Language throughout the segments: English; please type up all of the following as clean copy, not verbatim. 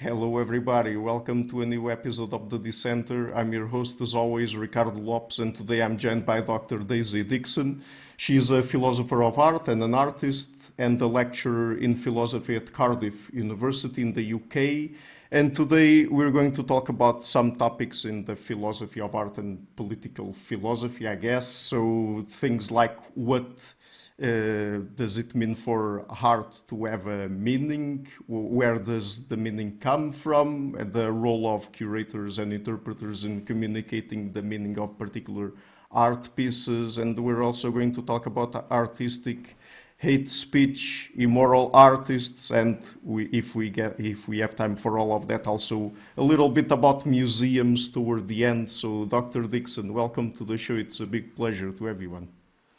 Hello, everybody. Welcome to a new episode of the Dissenter. I'm your host, as always, Ricardo Lopes, and today I'm joined by Dr. Daisy Dixon. She is a philosopher of art and an artist, and a lecturer in philosophy at Cardiff University in the UK. And today we're going to talk about some topics in the philosophy of art and political philosophy, I guess. So things like what does it mean for art to have a meaning? Where does the meaning come from? And the role of curators and interpreters in communicating the meaning of particular art pieces. And we're also going to talk about artistic hate speech, immoral artists, and if we have time for all of that, also a little bit about museums toward the end. So, Dr. Dixon, welcome to the show. It's a big pleasure to everyone.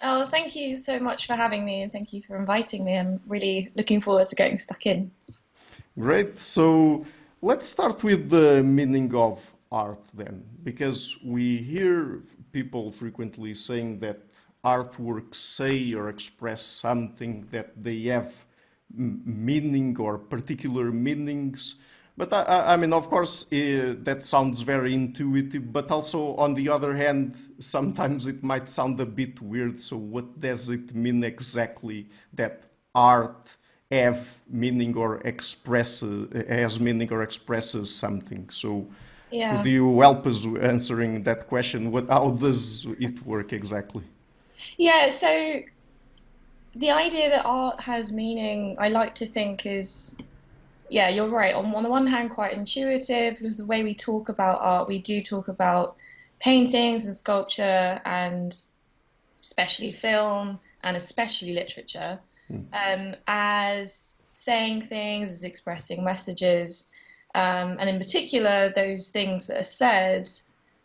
Oh, thank you so much for having me and thank you for inviting me. I'm really looking forward to getting stuck in. Great. So let's start with the meaning of art then, because we hear people frequently saying that artworks say or express something, that they have meaning or particular meanings. But I mean, of course, that sounds very intuitive, but also on the other hand, sometimes it might sound a bit weird. So what does it mean exactly that art have meaning or expresses, has meaning or expresses something? So could Yeah. you help us answering that question? How does it work exactly? Yeah, so the idea that art has meaning, I like to think is, yeah, you're right. On the one hand, quite intuitive because the way we talk about art, we do talk about paintings and sculpture and especially film and especially literature as saying things, as expressing messages. And in particular, those things that are said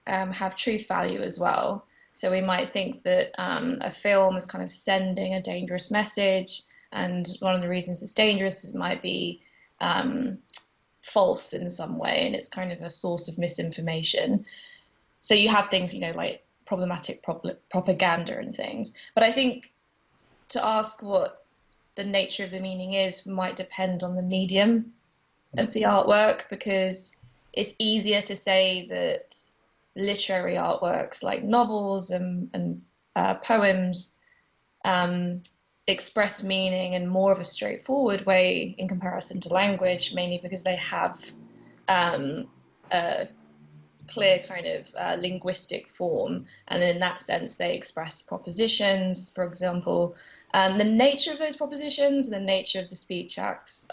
have truth value as well. So we might think that a film is kind of sending a dangerous message, and one of the reasons it's dangerous is it might be false in some way, and it's kind of a source of misinformation. So you have things, like problematic propaganda and things. But I think to ask what the nature of the meaning is might depend on the medium of the artwork, because it's easier to say that literary artworks like novels and poems express meaning in more of a straightforward way in comparison to language, mainly because they have a clear kind of linguistic form, and in that sense they express propositions, for example. The nature of those propositions, the nature of the speech acts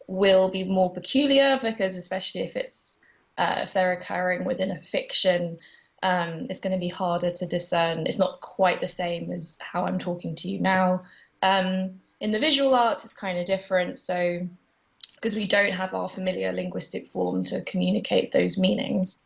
will be more peculiar, because especially if they're occurring within a fiction, it's going to be harder to discern. It's not quite the same as how I'm talking to you now. In the visual arts, it's kind of different. So, because we don't have our familiar linguistic form to communicate those meanings,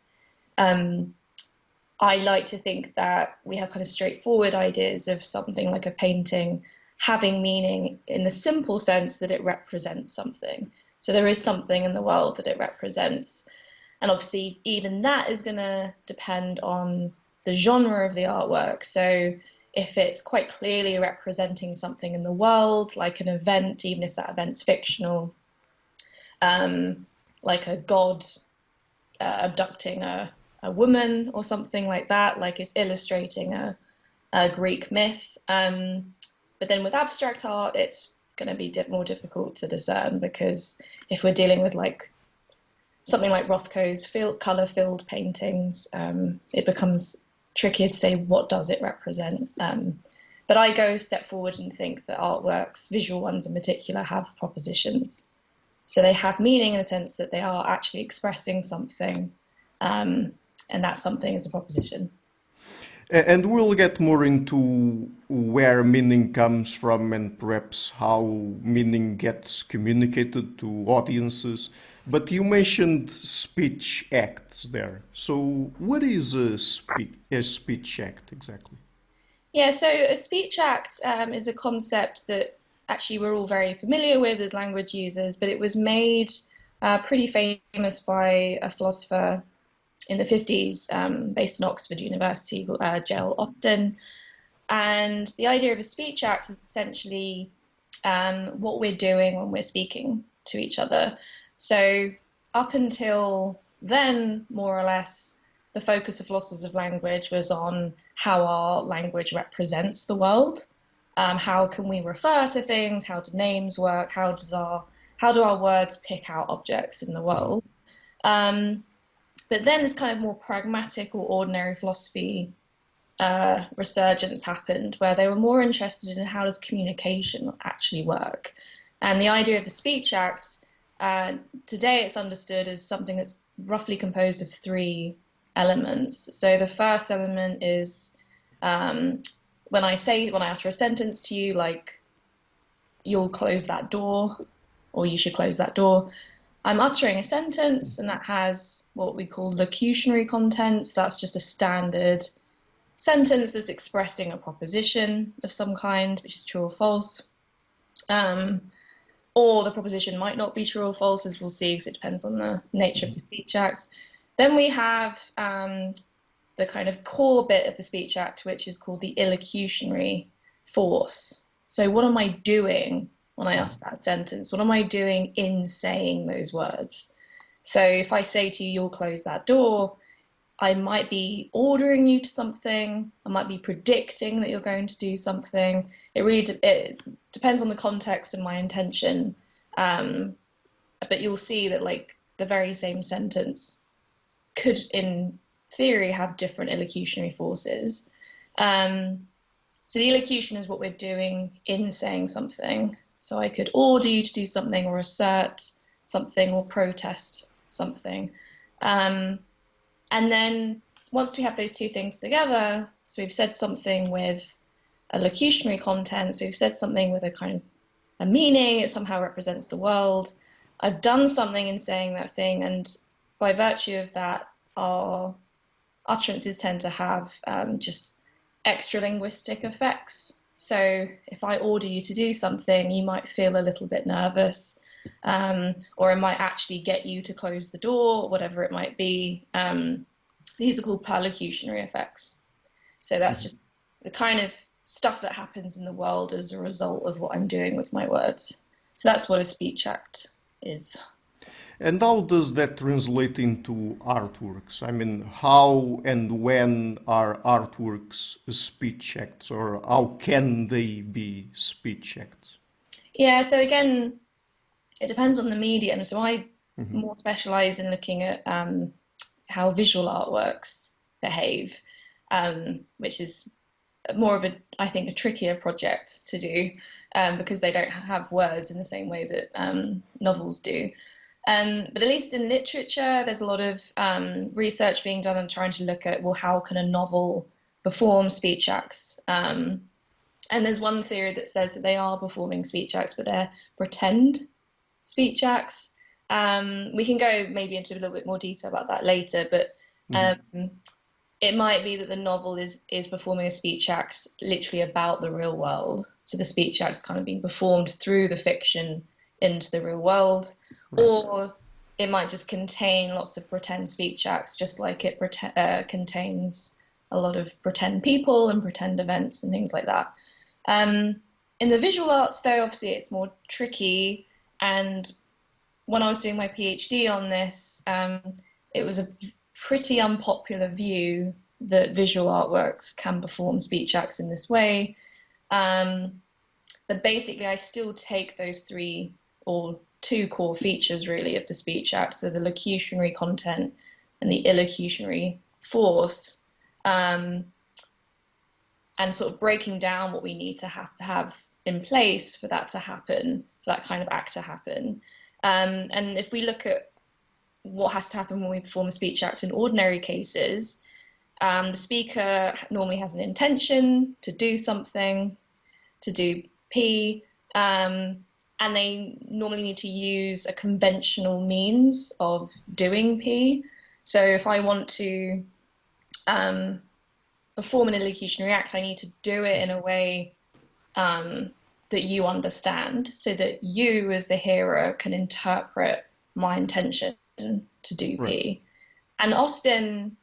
I like to think that we have kind of straightforward ideas of something like a painting having meaning in the simple sense that it represents something. So there is something in the world that it represents. And obviously, even that is going to depend on the genre of the artwork. So if it's quite clearly representing something in the world, like an event, even if that event's fictional, like a god abducting a woman or something like that, like it's illustrating a Greek myth. But then with abstract art, it's going to be more difficult to discern, because if we're dealing with like something like Rothko's color-filled paintings, it becomes trickier to say what does it represent. But I go a step forward and think that artworks, visual ones in particular, have propositions. So they have meaning in the sense that they are actually expressing something, and that something is a proposition. And we'll get more into where meaning comes from and perhaps how meaning gets communicated to audiences. But you mentioned speech acts there. So what is a speech act exactly? Yeah, so a speech act is a concept that actually we're all very familiar with as language users, but it was made pretty famous by a philosopher in the 50s, based in Oxford University, Jill Austin. And the idea of a speech act is essentially what we're doing when we're speaking to each other. So up until then, more or less, the focus of philosophers of language was on how our language represents the world. How can we refer to things? How do names work? How do our words pick out objects in the world? But then this kind of more pragmatic or ordinary philosophy resurgence happened, where they were more interested in how does communication actually work. And the idea of the Speech Act, today it's understood as something that's roughly composed of three elements. So the first element is when I utter a sentence to you, like, you'll close that door, or you should close that door, I'm uttering a sentence, and that has what we call locutionary content. So that's just a standard sentence that's expressing a proposition of some kind, which is true or false. Or the proposition might not be true or false, as we'll see, because it depends on the nature of the Speech Act. Then we have the kind of core bit of the Speech Act, which is called the illocutionary force. So what am I doing when I utter that sentence? What am I doing in saying those words? So if I say to you, you'll close that door, I might be ordering you to something. I might be predicting that you're going to do something. It depends on the context and my intention. But you'll see that, like, the very same sentence could, in theory, have different illocutionary forces. So the illocution is what we're doing in saying something. So I could order you to do something, or assert something, or protest something. And then once we have those two things together, so we've said something with a locutionary content, so we've said something with a kind of a meaning, it somehow represents the world. I've done something in saying that thing, and by virtue of that, our utterances tend to have just extra linguistic effects. So if I order you to do something, you might feel a little bit nervous, or it might actually get you to close the door, whatever it might be. These are called perlocutionary effects. So that's just the kind of stuff that happens in the world as a result of what I'm doing with my words. So that's what a speech act is. And how does that translate into artworks? I mean, how and when are artworks speech acts, or how can they be speech acts? Yeah, so again, it depends on the medium. So I more specialize in looking at how visual artworks behave, which is more of I think, a trickier project to do because they don't have words in the same way that novels do. But at least in literature, there's a lot of research being done and trying to look at, well, how can a novel perform speech acts? And there's one theory that says that they are performing speech acts, but they're pretend speech acts. We can go maybe into a little bit more detail about that later, but it might be that the novel is performing a speech act literally about the real world. So the speech act is kind of being performed through the fiction into the real world. Right. Or it might just contain lots of pretend speech acts, just like it contains a lot of pretend people and pretend events and things like that. In the visual arts, though, obviously it's more tricky. And when I was doing my PhD on this, it was a pretty unpopular view that visual artworks can perform speech acts in this way. But basically, I still take those three or two core features, really, of the speech act, so the locutionary content and the illocutionary force, and sort of breaking down what we need to have in place for that to happen, for that kind of act to happen. And if we look at what has to happen when we perform a speech act in ordinary cases, the speaker normally has an intention to do something, to do P, and they normally need to use a conventional means of doing P. So if I want to perform an illocutionary act, I need to do it in a way that you understand, so that you as the hearer can interpret my intention to do P. Right. And Austin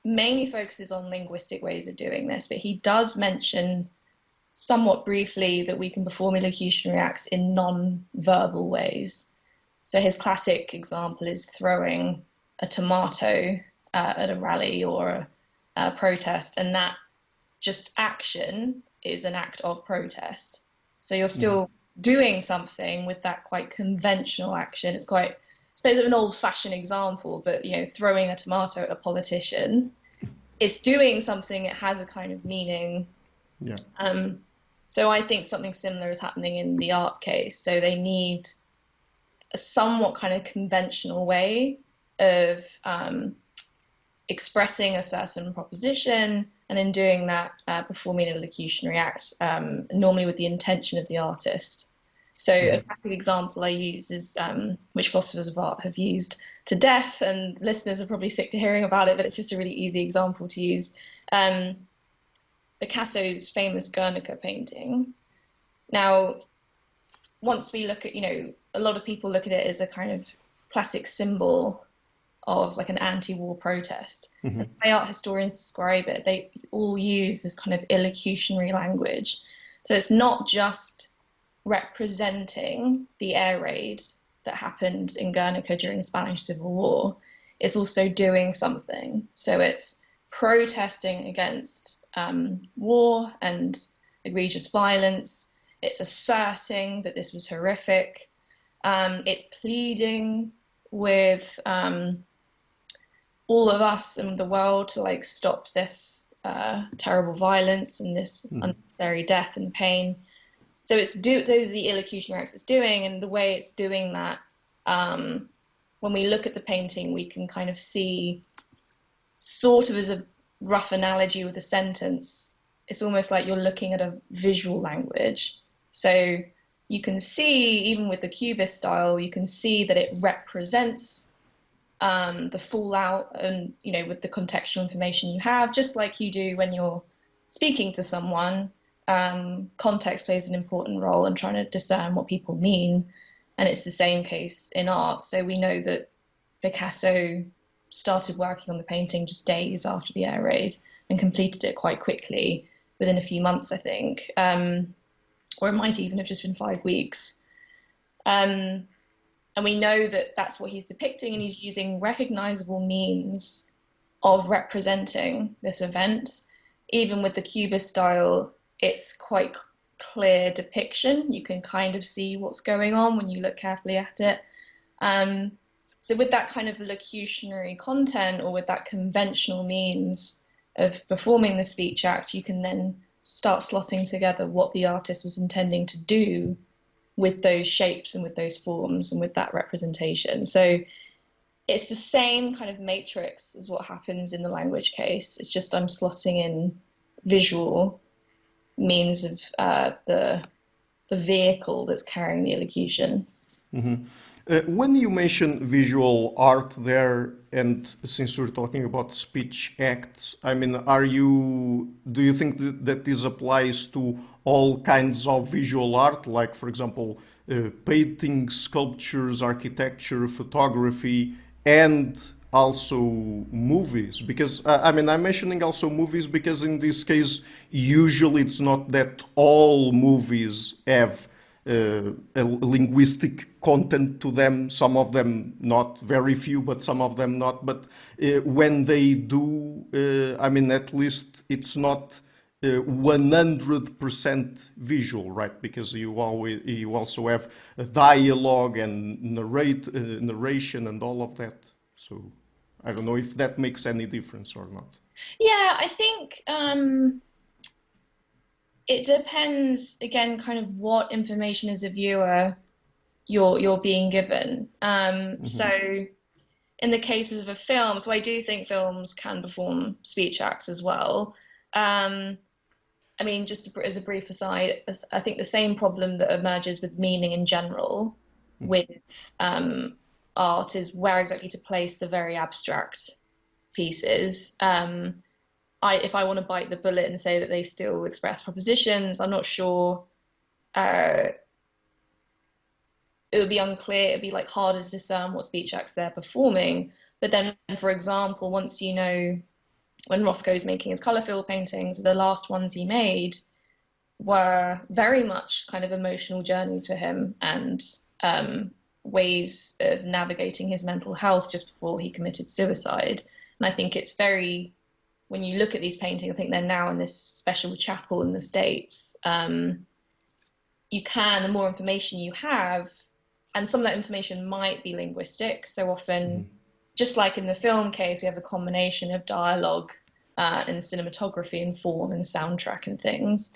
mainly focuses on linguistic ways of doing this, but he does mention somewhat briefly that we can perform illocutionary acts in non-verbal ways. So his classic example is throwing a tomato at a rally or a protest, and that just action is an act of protest. So you're still doing something with that quite conventional action. It's a bit of an old-fashioned example, but throwing a tomato at a politician, it's doing something. It has a kind of meaning. Yeah. So I think something similar is happening in the art case. So they need a somewhat kind of conventional way of expressing a certain proposition, and in doing that, performing an elocutionary act, normally with the intention of the artist. So a classic example I use is, which philosophers of art have used to death, and listeners are probably sick to hearing about it, but it's just a really easy example to use. Picasso's famous Guernica painting. Now, once we look at, a lot of people look at it as a kind of classic symbol of like an anti-war protest. And the way art historians describe it, they all use this kind of illocutionary language. So it's not just representing the air raid that happened in Guernica during the Spanish Civil War, it's also doing something. So it's protesting against war and egregious violence. It's asserting that this was horrific. It's pleading with all of us and the world to stop this terrible violence and this unnecessary death and pain. So those are the illocutionary acts it's doing, and the way it's doing that, when we look at the painting, we can kind of see, sort of as a rough analogy with a sentence, it's almost like you're looking at a visual language. So you can see, even with the Cubist style, you can see that it represents the fallout, and with the contextual information you have, just like you do when you're speaking to someone. Context plays an important role in trying to discern what people mean, and it's the same case in art. So we know that Picasso started working on the painting just days after the air raid and completed it quite quickly, within a few months, I think, or it might even have just been 5 weeks. And we know that that's what he's depicting, and he's using recognizable means of representing this event. Even with the Cubist style, it's quite clear depiction. You can kind of see what's going on when you look carefully at it. So with that kind of locutionary content, or with that conventional means of performing the speech act, you can then start slotting together what the artist was intending to do with those shapes and with those forms and with that representation. So it's the same kind of matrix as what happens in the language case. It's just I'm slotting in visual means of the vehicle that's carrying the elocution. When you mention visual art there, and since we're talking about speech acts, I mean, do you think that this applies to all kinds of visual art, like, for example, painting, sculptures, architecture, photography, and also movies? Because, I'm mentioning also movies because in this case, usually it's not that all movies have a linguistic content to them, some of them not, very few, but some of them not. But when they do, at least it's not 100% visual, right? Because you also have a dialogue and narration and all of that. So I don't know if that makes any difference or not. Yeah, I think it depends, again, kind of what information as a viewer you're being given. So in the cases of a film, so I do think films can perform speech acts as well. Just as a brief aside, I think the same problem that emerges with meaning in general with art is where exactly to place the very abstract pieces. If I want to bite the bullet and say that they still express propositions, I'm not sure. It would be unclear. It would be harder to discern what speech acts they're performing. But then, for example, once you know, when Rothko's making his colour-filled paintings, the last ones he made were very much kind of emotional journeys for him, and ways of navigating his mental health just before he committed suicide. And I think it's very, when you look at these paintings, I think they're now in this special chapel in the States. The more information you have, and some of that information might be linguistic. So often, just like in the film case, we have a combination of dialogue and cinematography and form and soundtrack and things.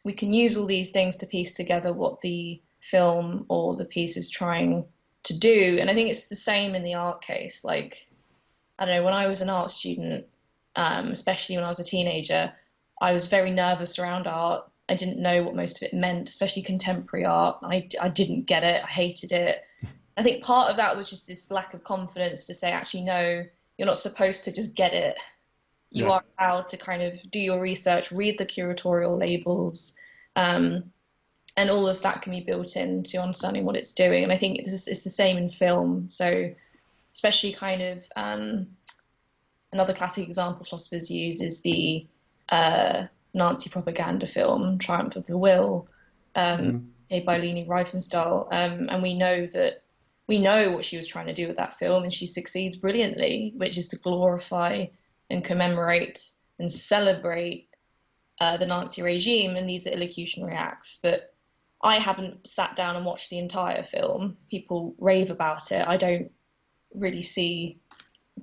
We can use all these things to piece together what the film or the piece is trying to do. And I think it's the same in the art case. Like, I don't know, when I was an art student, especially when I was a teenager, I was very nervous around art. I didn't know what most of it meant, especially contemporary art. I didn't get it. I hated it. I think part of that was just this lack of confidence to say, actually, no, you're not supposed to just get it. You are allowed to kind of do your research, read the curatorial labels, and all of that can be built into understanding what it's doing. And I think it's the same in film. So especially kind of another classic example philosophers use is the Nazi propaganda film, Triumph of the Will, made by Leni Riefenstahl. And we know what she was trying to do with that film, and she succeeds brilliantly, which is to glorify and commemorate and celebrate the Nazi regime, and these are illocutionary acts. But I haven't sat down and watched the entire film. People rave about it. I don't really see.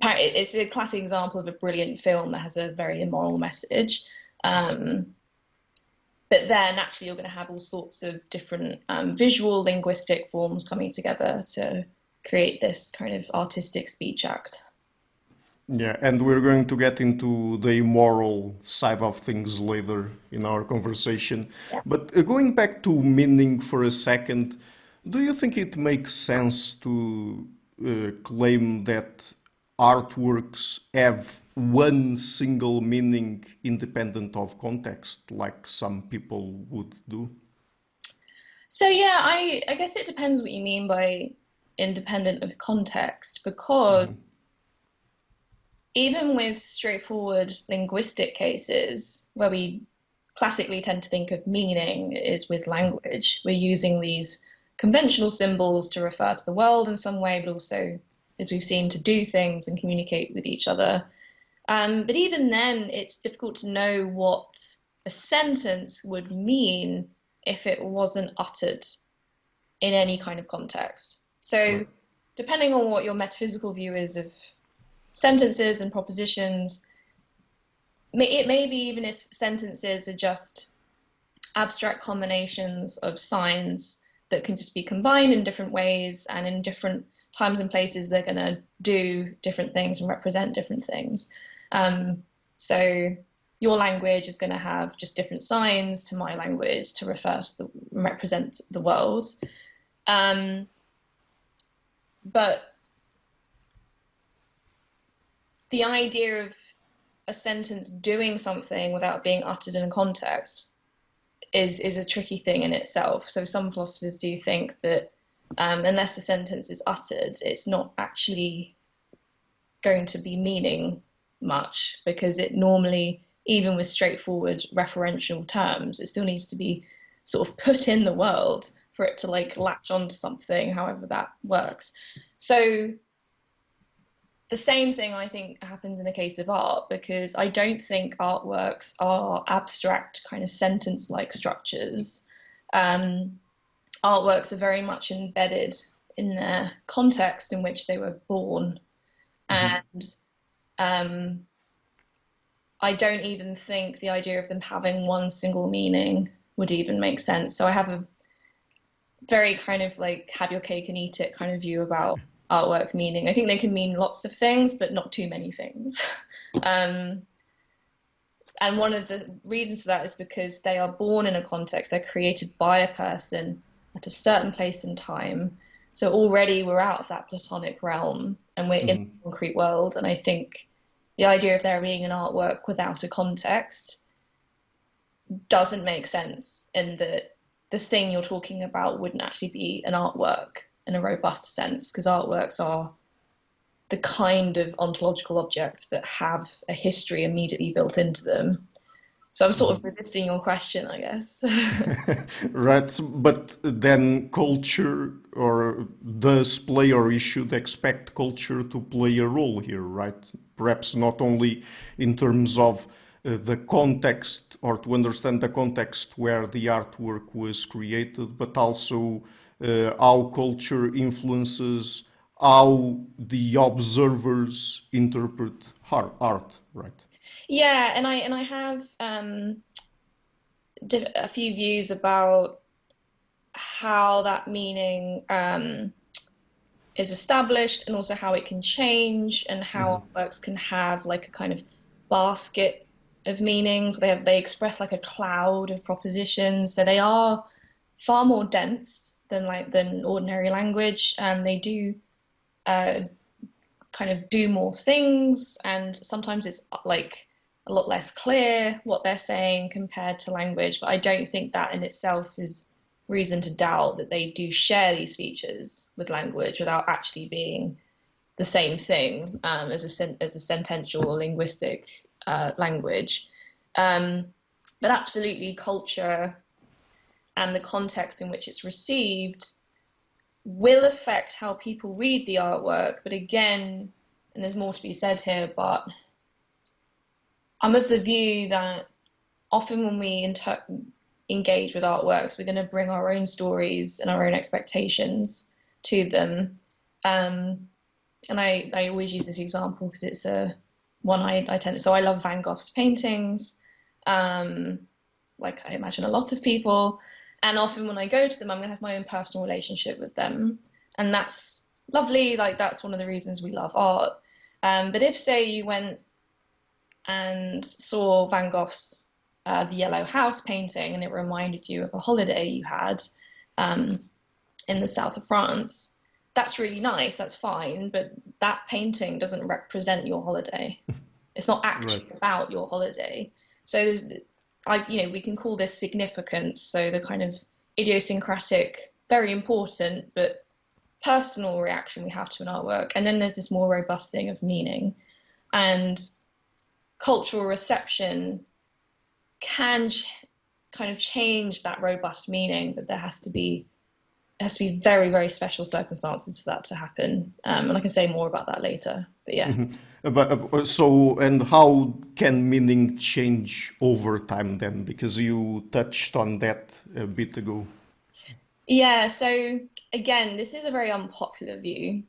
It's a classic example of a brilliant film that has a very immoral message. But then naturally you're going to have all sorts of different visual, linguistic forms coming together to create this kind of artistic speech act. Yeah, and we're going to get into the immoral side of things later in our conversation. Yeah. But going back to meaning for a second, do you think it makes sense to claim that artworks have one single meaning independent of context, like some people would do? So yeah, I guess it depends what you mean by independent of context, because even with straightforward linguistic cases, where we classically tend to think of meaning is with language, we're using these conventional symbols to refer to the world in some way, but also, as we've seen, to do things and communicate with each other. But even then, it's difficult to know what a sentence would mean if it wasn't uttered in any kind of context. So depending on what your metaphysical view is of sentences and propositions, it may be even if sentences are just abstract combinations of signs that can just be combined in different ways, and in different times and places they're going to do different things and represent different things. So your language is going to have just different signs to my language to represent the world. But the idea of a sentence doing something without being uttered in a context is a tricky thing in itself. So some philosophers do think that unless a sentence is uttered, it's not actually going to be meaning much, because it normally, even with straightforward referential terms, it still needs to be sort of put in the world for it to like latch onto something, however that works. So the same thing I think happens in the case of art, because I don't think artworks are abstract kind of sentence-like structures. Artworks are very much embedded in their context in which they were born. And I don't even think the idea of them having one single meaning would even make sense. So I have a very kind of like have your cake and eat it kind of view about artwork meaning. I think they can mean lots of things, but not too many things. And one of the reasons for that is because they are born in a context, they're created by a person at a certain place and time. So already we're out of that platonic realm and we're in the concrete world. And I think the idea of there being an artwork without a context doesn't make sense, in that the thing you're talking about wouldn't actually be an artwork in a robust sense, because artworks are the kind of ontological objects that have a history immediately built into them. So I'm sort of resisting your question, I guess. Right, but then culture, or does play, or we should expect culture to play a role here, right? Perhaps not only in terms of the context, or to understand the context where the artwork was created, but also how culture influences how the observers interpret art, right? Yeah, and I have a few views about how that meaning is established, and also how it can change, and how artworks can have like a kind of basket of meanings. They express like a cloud of propositions, so they are far more dense than ordinary language, and they do uh, kind of do more things, and sometimes it's like a lot less clear what they're saying compared to language. But I don't think that in itself is reason to doubt that they do share these features with language without actually being the same thing as a sentential or linguistic language. But absolutely, culture and the context in which it's received will affect how people read the artwork. But again, and there's more to be said here, but I'm of the view that often when we engage with artworks, we're going to bring our own stories and our own expectations to them. And I always use this example because it's one I tend to. So I love Van Gogh's paintings, like I imagine a lot of people. And often when I go to them, I'm going to have my own personal relationship with them. And that's lovely. Like, that's one of the reasons we love art. But if, say, you went and saw Van Gogh's The Yellow House painting, and it reminded you of a holiday you had in the south of France, that's really nice, that's fine, but that painting doesn't represent your holiday. It's not actually about your holiday. So there's, we can call this significance, so the kind of idiosyncratic, very important, but personal reaction we have to an artwork. And then there's this more robust thing of meaning. And cultural reception can kind of change that robust meaning, but there has to be very, very special circumstances for that to happen. And I can say more about that later, but yeah. But so, and how can meaning change over time then? Because you touched on that a bit ago. Yeah, so again, this is a very unpopular view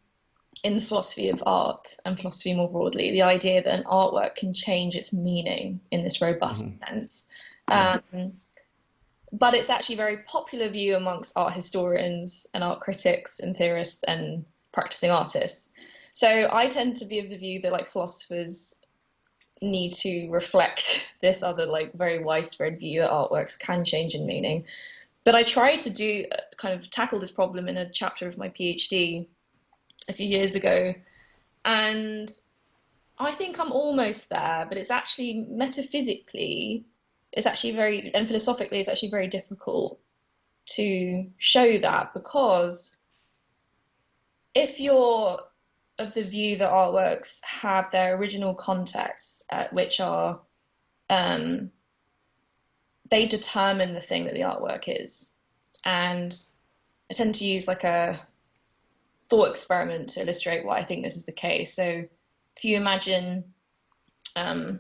in the philosophy of art and philosophy more broadly, the idea that an artwork can change its meaning in this robust sense. But it's actually a very popular view amongst art historians and art critics and theorists and practicing artists. So I tend to be of the view that like philosophers need to reflect this other like very widespread view that artworks can change in meaning. But I tried to do kind of tackle this problem in a chapter of my PhD a few years ago, and I think I'm almost there, but it's actually metaphysically, and philosophically, it's actually very difficult to show that, because if you're of the view that artworks have their original contexts, which are, they determine the thing that the artwork is. And I tend to use like a thought experiment to illustrate why I think this is the case. So if you imagine, so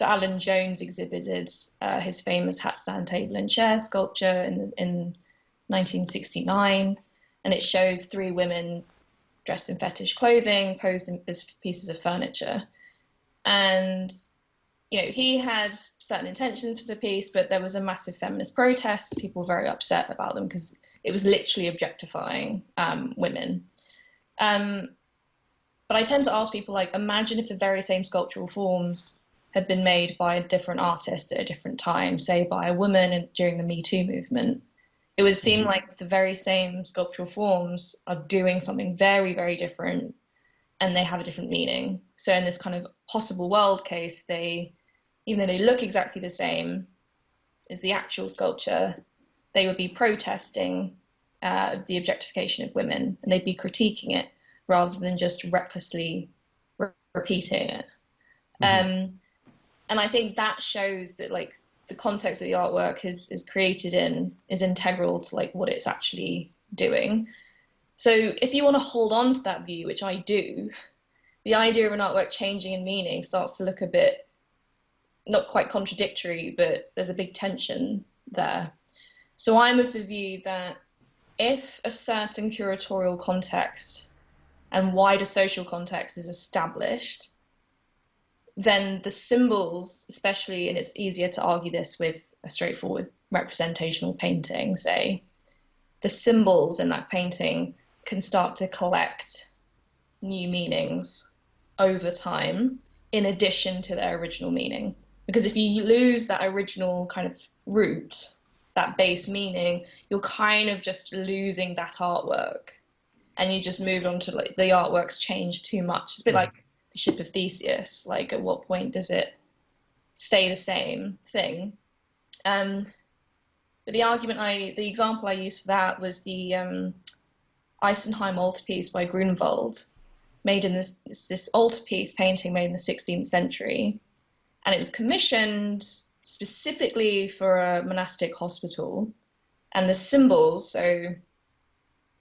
Alan Jones exhibited his famous hat stand, table and chair sculpture in 1969, and it shows three women dressed in fetish clothing, posed as pieces of furniture. And, he had certain intentions for the piece, but there was a massive feminist protest. People were very upset about them because it was literally objectifying women. But I tend to ask people, like, imagine if the very same sculptural forms had been made by a different artist at a different time, say by a woman during the Me Too movement. It would seem like the very same sculptural forms are doing something very, very different, and they have a different meaning. So in this kind of possible world case, even though they look exactly the same as the actual sculpture, they would be protesting the objectification of women, and they'd be critiquing it rather than just recklessly repeating it. And I think that shows that, like, the context that the artwork is created in is integral to like what it's actually doing. So if you want to hold on to that view, which I do, the idea of an artwork changing in meaning starts to look a bit, not quite contradictory, but there's a big tension there. So I'm of the view that if a certain curatorial context and wider social context is established, then the symbols, especially, and it's easier to argue this with a straightforward representational painting, say, the symbols in that painting can start to collect new meanings over time in addition to their original meaning. Because if you lose that original kind of root, that base meaning, you're kind of just losing that artwork, and you just moved on to like the artwork's changed too much. It's a bit like the ship of Theseus. Like, at what point does it stay the same thing? But the example I used for that was the Isenheim altarpiece by Grunewald, made in this altarpiece painting made in the 16th century, and it was commissioned specifically for a monastic hospital. And the symbols, so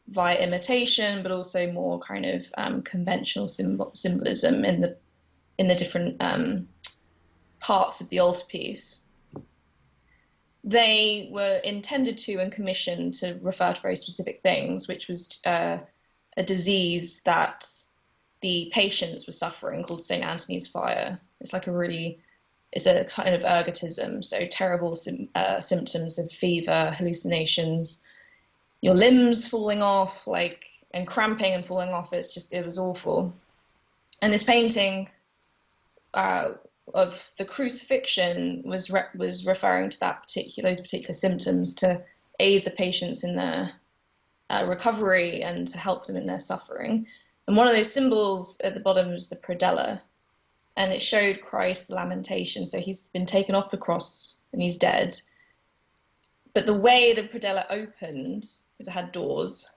via imitation, but also more kind of conventional symbolism in the different parts of the altarpiece, they were intended to and commissioned to refer to very specific things, which was a disease that the patients were suffering called St. Anthony's fire. It's a kind of ergotism, so terrible symptoms of fever, hallucinations, your limbs falling off, and cramping and falling off. It was awful. And this painting of the crucifixion was referring to those particular symptoms to aid the patients in their recovery and to help them in their suffering. And one of those symbols at the bottom was the predella, and it showed Christ, the lamentation. So he's been taken off the cross and he's dead. But the way the predella opened, because it had doors,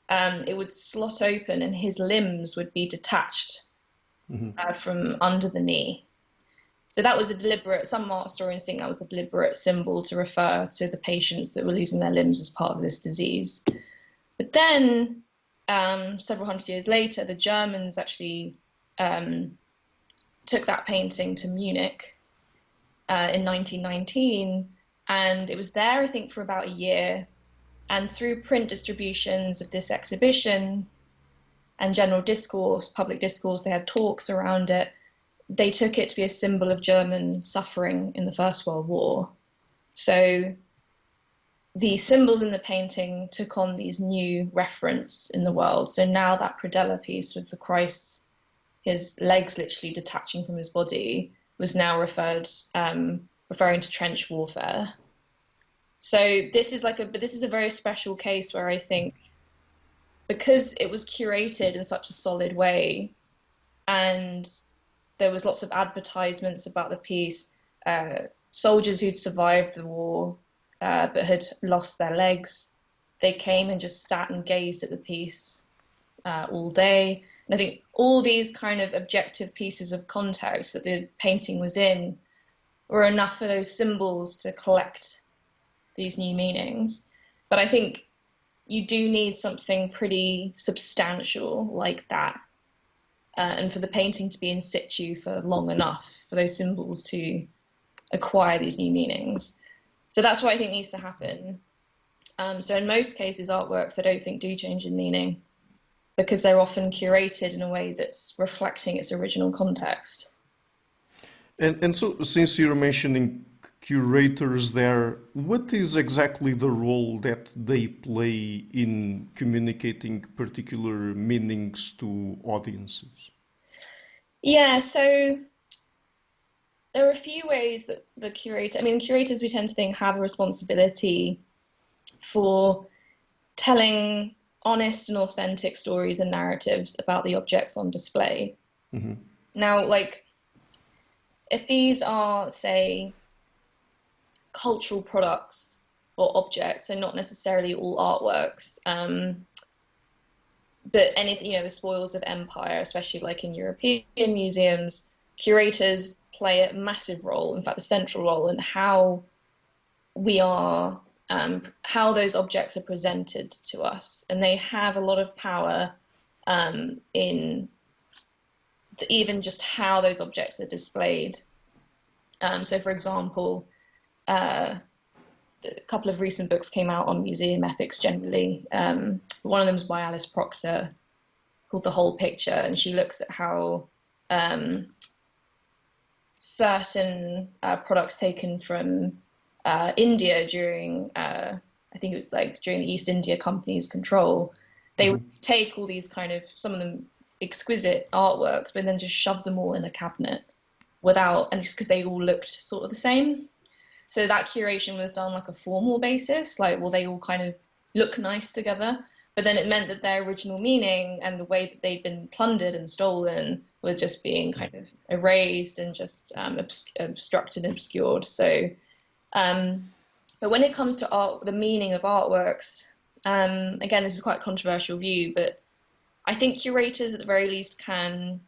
it would slot open and his limbs would be detached from under the knee. So that was some art historians think that was a deliberate symbol to refer to the patients that were losing their limbs as part of this disease. But then, several hundred years later, the Germans actually took that painting to Munich in 1919, and it was there, I think, for about a year. And through print distributions of this exhibition and general discourse, public discourse, they had talks around it, they took it to be a symbol of German suffering in the First World War. So the symbols in the painting took on these new reference in the world. So now that predella piece with the Christ, his legs literally detaching from his body, was now referring to trench warfare. So this is a very special case where I think, because it was curated in such a solid way, and there was lots of advertisements about the piece, soldiers who'd survived the war but had lost their legs, they came and just sat and gazed at the piece all day. And I think all these kind of objective pieces of context that the painting was in were enough for those symbols to collect these new meanings. But I think you do need something pretty substantial like that, and for the painting to be in situ for long enough for those symbols to acquire these new meanings. So that's what I think needs to happen. So in most cases, artworks I don't think do change in meaning, because they're often curated in a way that's reflecting its original context. And so, since you're mentioning curators there, what is exactly the role that they play in communicating particular meanings to audiences? Yeah, so there are a few ways that curators, we tend to think, have a responsibility for telling honest and authentic stories and narratives about the objects on display. Mm-hmm. Now, if these are, say, cultural products or objects, so not necessarily all artworks, but anything, the spoils of empire, especially in European museums, curators play a massive role, in fact, a central role in how we are, how those objects are presented to us. And they have a lot of power in even just how those objects are displayed. So, for example, a couple of recent books came out on museum ethics generally. One of them is by Alice Proctor, called The Whole Picture, and she looks at how certain products taken from India during, I think it was like during the East India Company's control, they would take all these kind of, some of them exquisite artworks, but then just shove them all in a cabinet without, and just because they all looked sort of the same. So that curation was done like a formal basis, like, well, they all kind of look nice together, but then it meant that their original meaning and the way that they'd been plundered and stolen was just being kind of erased and just obstructed and obscured. So, but when it comes to art, the meaning of artworks, again, this is quite a controversial view, but I think curators at the very least can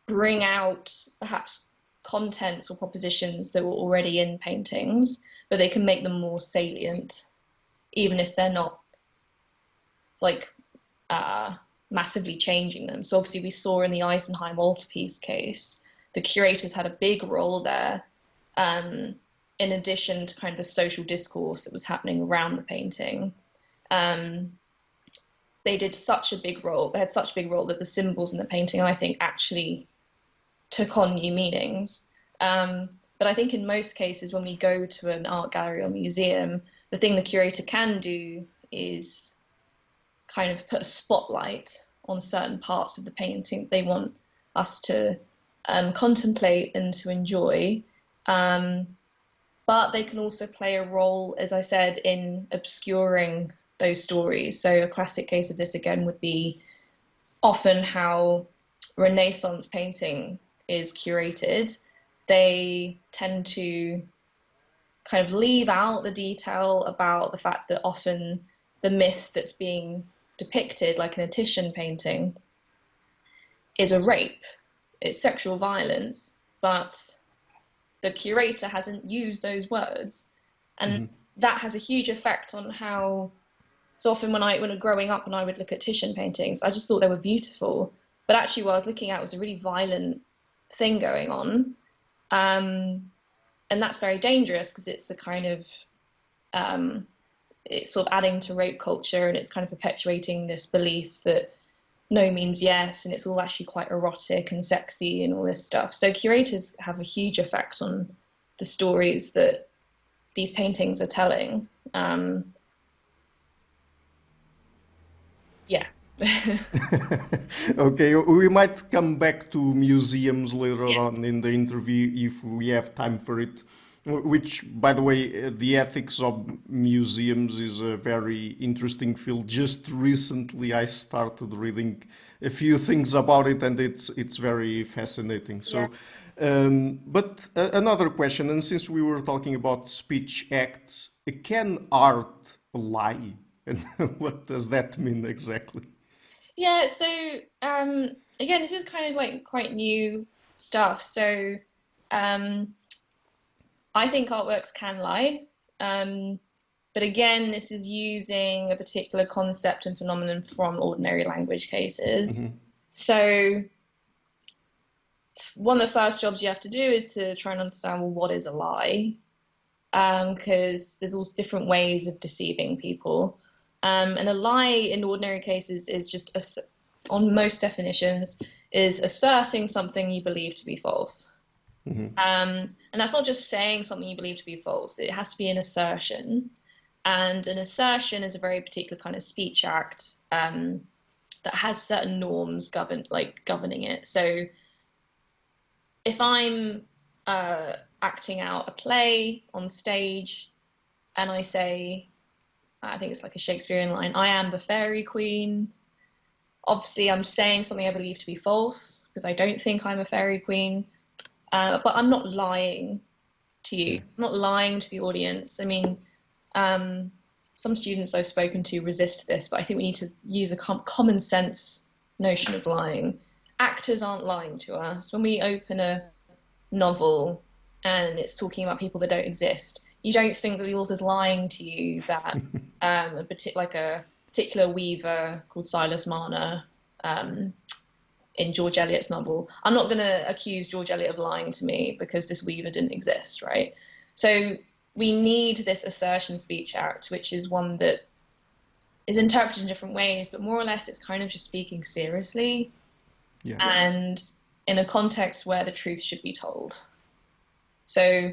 bring out perhaps contents or propositions that were already in paintings, but they can make them more salient, even if they're not like massively changing them. So obviously we saw in the Eisenheim altarpiece case, the curators had a big role there, in addition to kind of the social discourse that was happening around the painting. They did such a big role, they had such a big role that the symbols in the painting, I think, actually took on new meanings. But I think in most cases, when we go to an art gallery or museum, the thing the curator can do is kind of put a spotlight on certain parts of the painting they want us to contemplate and to enjoy. But they can also play a role, as I said, in obscuring those stories. So a classic case of this, again, would be often how Renaissance painting is curated. They tend to kind of leave out the detail about the fact that often the myth that's being depicted, like in a Titian painting, is a rape, it's sexual violence, but the curator hasn't used those words. And that has a huge effect on how, so often when growing up and I would look at Titian paintings, I just thought they were beautiful, but actually what I was looking at was a really violent thing going on. And that's very dangerous because it's a kind of, it's sort of adding to rape culture, and it's kind of perpetuating this belief that no means yes, and it's all actually quite erotic and sexy and all this stuff. So curators have a huge effect on the stories that these paintings are telling. Yeah. Okay, we might come back to museums later on in the interview if we have time for it. Which, by the way, the ethics of museums is a very interesting field. Just recently, I started reading a few things about it, and it's very fascinating. So, but another question, and since we were talking about speech acts, can art lie? And what does that mean exactly? Yeah, so again, this is kind of like quite new stuff. So I think artworks can lie. But again, this is using a particular concept and phenomenon from ordinary language cases. So one of the first jobs you have to do is to try and understand, well, what is a lie? Because there's all different ways of deceiving people. And a lie in ordinary cases is just, on most definitions, is asserting something you believe to be false. And that's not just saying something you believe to be false. It has to be an assertion. And an assertion is a very particular kind of speech act that has certain norms governing it. So if I'm acting out a play on stage and I say, I think it's like a Shakespearean line, I am the fairy queen. Obviously, I'm saying something I believe to be false because I don't think I'm a fairy queen. But I'm not lying to you. I'm not lying to the audience. I mean, some students I've spoken to resist this, but I think we need to use a common sense notion of lying. actors aren't lying to us. When we open a novel and it's talking about people that don't exist, you don't think that the author's lying to you that a particular weaver called Silas Marner in George Eliot's novel. I'm not going to accuse George Eliot of lying to me because this weaver didn't exist, right? So we need this assertion speech act, which is one that is interpreted in different ways, but more or less it's kind of just speaking seriously and in a context where the truth should be told. So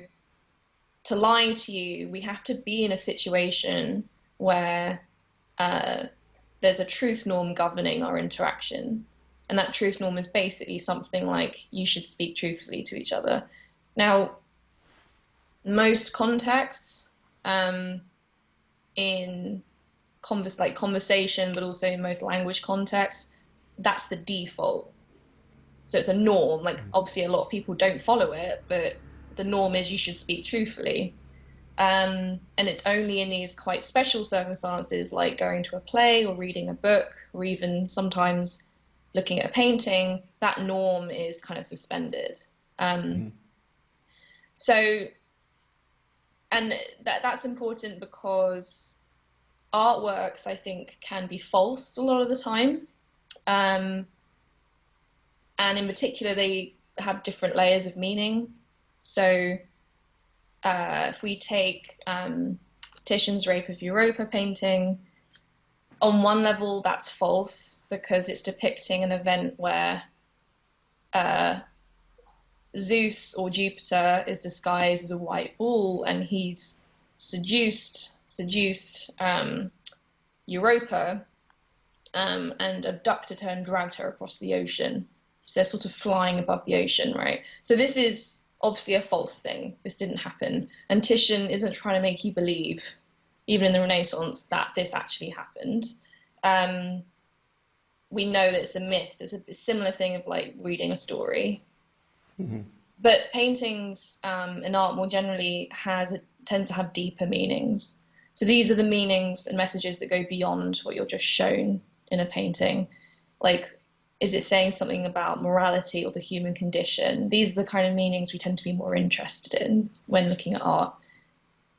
to lie to you, we have to be in a situation where there's a truth norm governing our interaction. And that truth norm is basically something like you should speak truthfully to each other. Now, most contexts in conversation, but also in most language contexts, that's the default. So it's a norm. Like, obviously a lot of people don't follow it, but the norm is you should speak truthfully. And it's only in these quite special circumstances, like going to a play or reading a book, or even sometimes looking at a painting, that norm is kind of suspended. So, and that's important because artworks, I think, can be false a lot of the time. And in particular, they have different layers of meaning. So if we take Titian's Rape of Europa painting, on one level that's false because it's depicting an event where Zeus or Jupiter is disguised as a white bull and he's seduced Europa and abducted her and dragged her across the ocean. So they're sort of flying above the ocean, right? So this is obviously a false thing. This didn't happen. And Titian isn't trying to make you believe, even in the Renaissance, that this actually happened. We know that it's a myth. It's a similar thing of like reading a story. But paintings and art more generally tend to have deeper meanings. So these are the meanings and messages that go beyond what you're just shown in a painting. Like, is it saying something about morality or the human condition? These are the kind of meanings we tend to be more interested in when looking at art.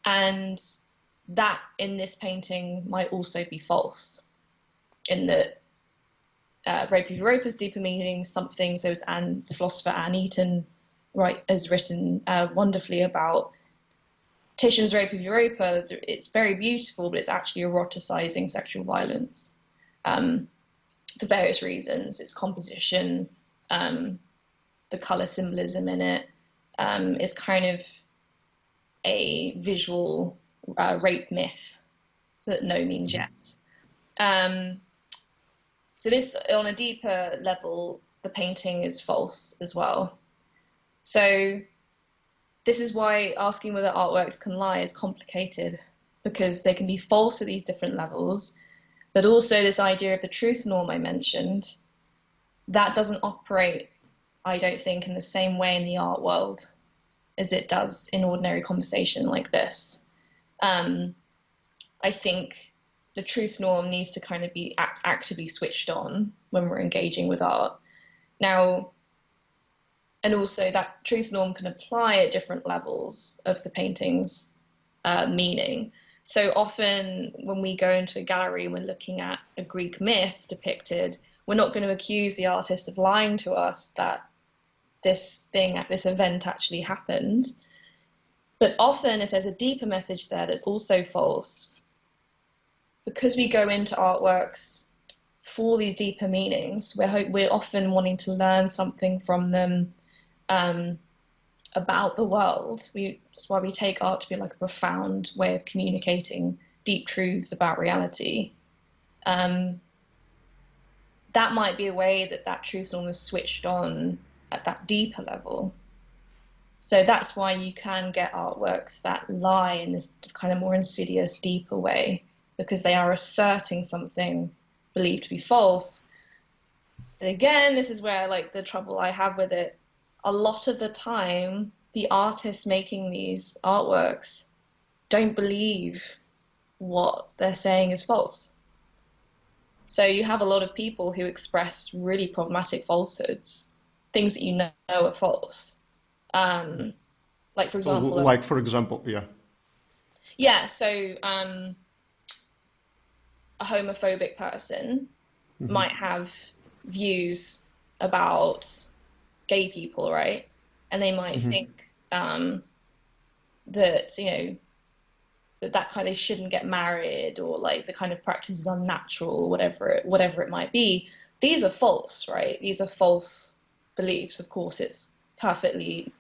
And that in this painting might also be false, in that Rape of Europa's deeper meaning, something, so as the philosopher Anne Eaton has written wonderfully about Titian's Rape of Europa. It's very beautiful, but it's actually eroticizing sexual violence for various reasons. Its composition, the color symbolism in it, is kind of a visual rape myth, so that no means yes. So this, on a deeper level, the painting is false as well. So this is why asking whether artworks can lie is complicated, because they can be false at these different levels, but also this idea of the truth norm I mentioned, that doesn't operate, I don't think, in the same way in the art world as it does in ordinary conversation like this. I think the truth norm needs to kind of be actively switched on when we're engaging with art. Now, and also that truth norm can apply at different levels of the painting's meaning. So often when we go into a gallery and we're looking at a Greek myth depicted, we're not going to accuse the artist of lying to us that this thing at this event actually happened. But often if there's a deeper message there that's also false, because we go into artworks for these deeper meanings, we're often wanting to learn something from them about the world. That's why we take art to be like a profound way of communicating deep truths about reality. That might be a way that truth norm is switched on at that deeper level. So that's why you can get artworks that lie in this kind of more insidious, deeper way, because they are asserting something believed to be false. But again, this is where like the trouble I have with it. A lot of the time, the artists making these artworks don't believe what they're saying is false. So you have a lot of people who express really problematic falsehoods, things that you know are false. Like for example, Like, for example, yeah. yeah. So a homophobic person might have views about gay people, right? And they might think that, that kind of shouldn't get married, or like the kind of practice is unnatural, or whatever it might be. These are false, right? These are false beliefs. Of course, it's perfectly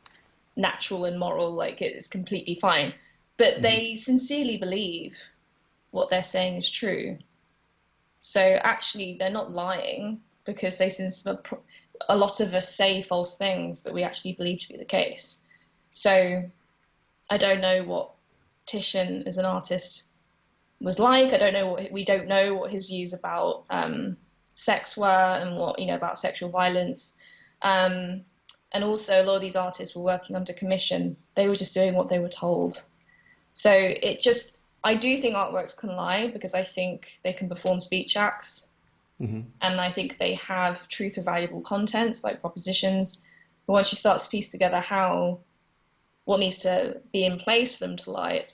natural and moral, like it's completely fine. But they sincerely believe what they're saying is true. So actually, they're not lying, because a lot of us say false things that we actually believe to be the case. So I don't know what Titian as an artist was like. We don't know what his views about sex were, and what, about sexual violence. And also, a lot of these artists were working under commission. They were just doing what they were told. So I do think artworks can lie, because I think they can perform speech acts. And I think they have truth or valuable contents, like propositions. But once you start to piece together what needs to be in place for them to lie, it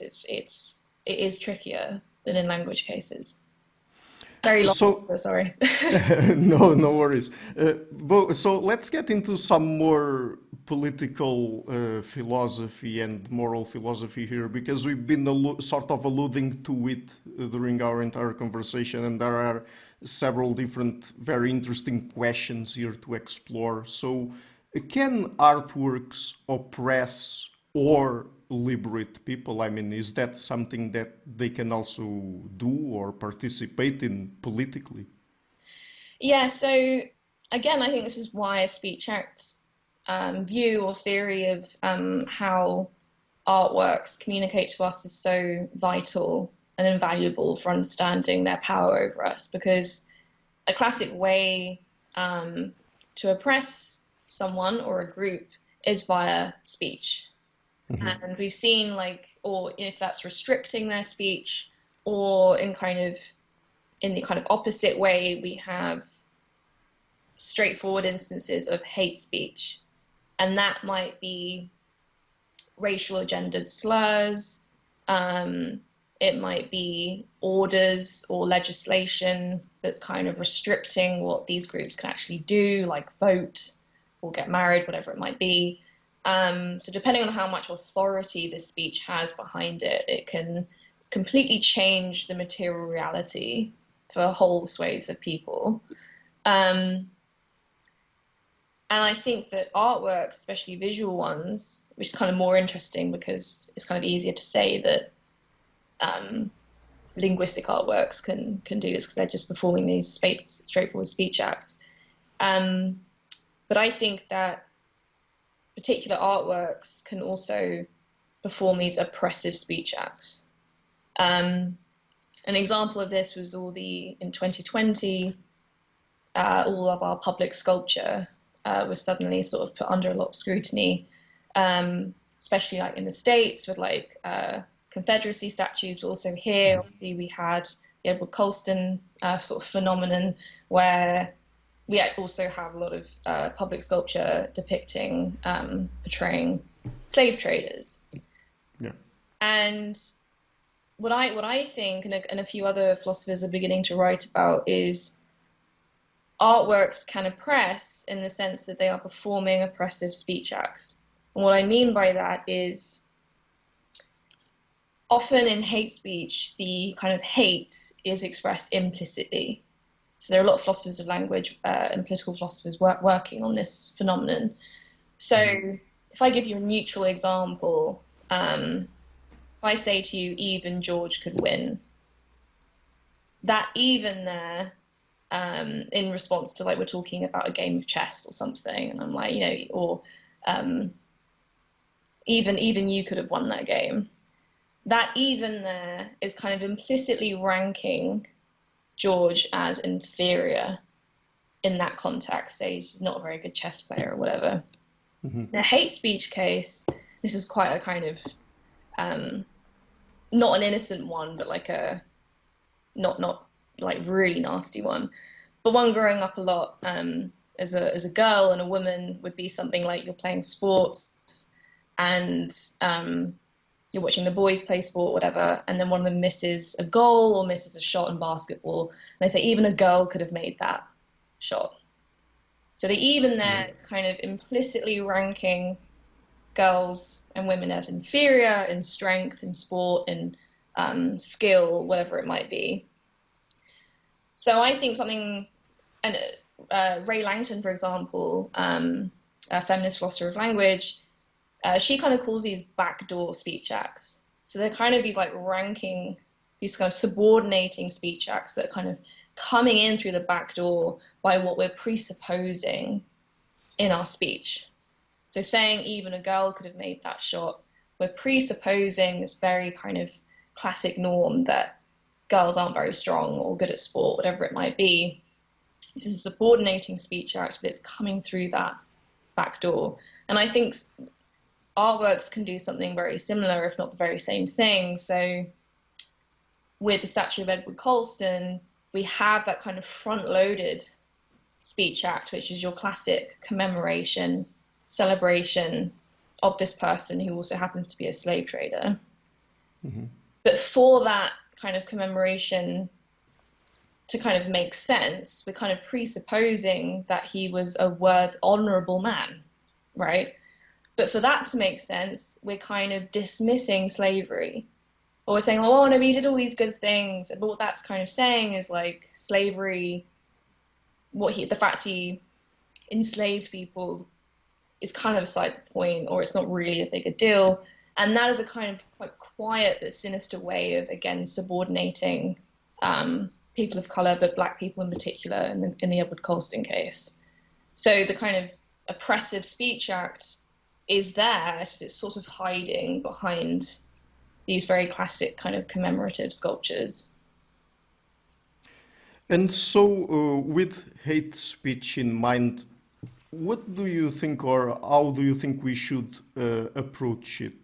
is trickier than in language cases. Very long, sorry. No worries. So let's get into some more political philosophy and moral philosophy here, because we've been sort of alluding to it during our entire conversation, and there are several different very interesting questions here to explore. So can artworks oppress or liberate people? I mean, is that something that they can also do or participate in politically? Yeah, so again, I think this is why a speech act view or theory of how artworks communicate to us is so vital and invaluable for understanding their power over us, because a classic way to oppress someone or a group is via speech. And we've seen, or if that's restricting their speech, or in the kind of opposite way, we have straightforward instances of hate speech. And that might be racial or gendered slurs. It might be orders or legislation that's kind of restricting what these groups can actually do, like vote or get married, whatever it might be. So depending on how much authority this speech has behind it, it can completely change the material reality for whole swathes of people. And I think that artworks, especially visual ones, which is kind of more interesting because it's kind of easier to say that linguistic artworks can do this, because they're just performing these straightforward speech acts. But I think that particular artworks can also perform these oppressive speech acts. An example of this was in 2020, all of our public sculpture was suddenly sort of put under a lot of scrutiny, especially like in the States with Confederacy statues, but also here, obviously, we had the Edward Colston sort of phenomenon, where we also have a lot of public sculpture depicting, portraying slave traders. Yeah. And what I think, and a few other philosophers are beginning to write about, is artworks can oppress in the sense that they are performing oppressive speech acts. And what I mean by that is, often in hate speech, the kind of hate is expressed implicitly. So there are a lot of philosophers of language and political philosophers working on this phenomenon. So if I give you a neutral example, if I say to you, even George could win, that even there, in response to we're talking about a game of chess or something, and I'm like, or even you could have won that game. That even there is kind of implicitly ranking George as inferior in that context. Say he's not a very good chess player or whatever. In a hate speech case, this is quite a kind of not an innocent one, but like a not like really nasty one. But one growing up a lot as a girl and a woman would be something like you're playing sports and you're watching the boys play sport, whatever, and then one of them misses a goal or misses a shot in basketball. And they say even a girl could have made that shot. So they even there, it's kind of implicitly ranking girls and women as inferior in strength, in sport, in skill, whatever it might be. So I think something, and Ray Langton, for example, a feminist philosopher of language, she kind of calls these backdoor speech acts. So they're kind of these like ranking, these kind of subordinating speech acts that are kind of coming in through the back door by what we're presupposing in our speech. So saying even a girl could have made that shot, we're presupposing this very kind of classic norm that girls aren't very strong or good at sport, whatever it might be. This is a subordinating speech act, but it's coming through that back door. And I think artworks can do something very similar, if not the very same thing. So with the statue of Edward Colston, we have that kind of front-loaded speech act, which is your classic commemoration, celebration of this person who also happens to be a slave trader. Mm-hmm. But for that kind of commemoration to kind of make sense, we're kind of presupposing that he was a honorable man, right? But for that to make sense, we're kind of dismissing slavery. Or we're saying, oh, no, he did all these good things. But what that's kind of saying is like slavery, the fact he enslaved people is kind of a side point, or it's not really a bigger deal. And that is a kind of quite quiet but sinister way of, again, subordinating people of color, but black people in particular in the Edward Colston case. So the kind of oppressive speech act is there, it's sort of hiding behind these very classic kind of commemorative sculptures. And so with hate speech in mind, what do you think, or how do you think we should approach it?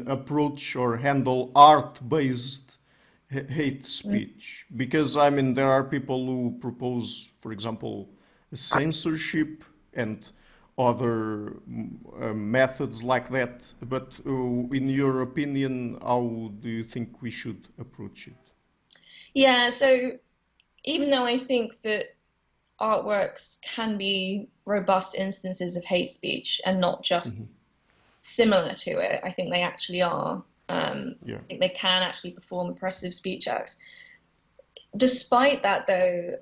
Approach or handle art-based hate speech? Because, there are people who propose, for example, censorship and other methods like that. But in your opinion, how do you think we should approach it? Yeah, so even though I think that artworks can be robust instances of hate speech and not just similar to it, I think they actually are. I think they can actually perform oppressive speech acts. Despite that, though,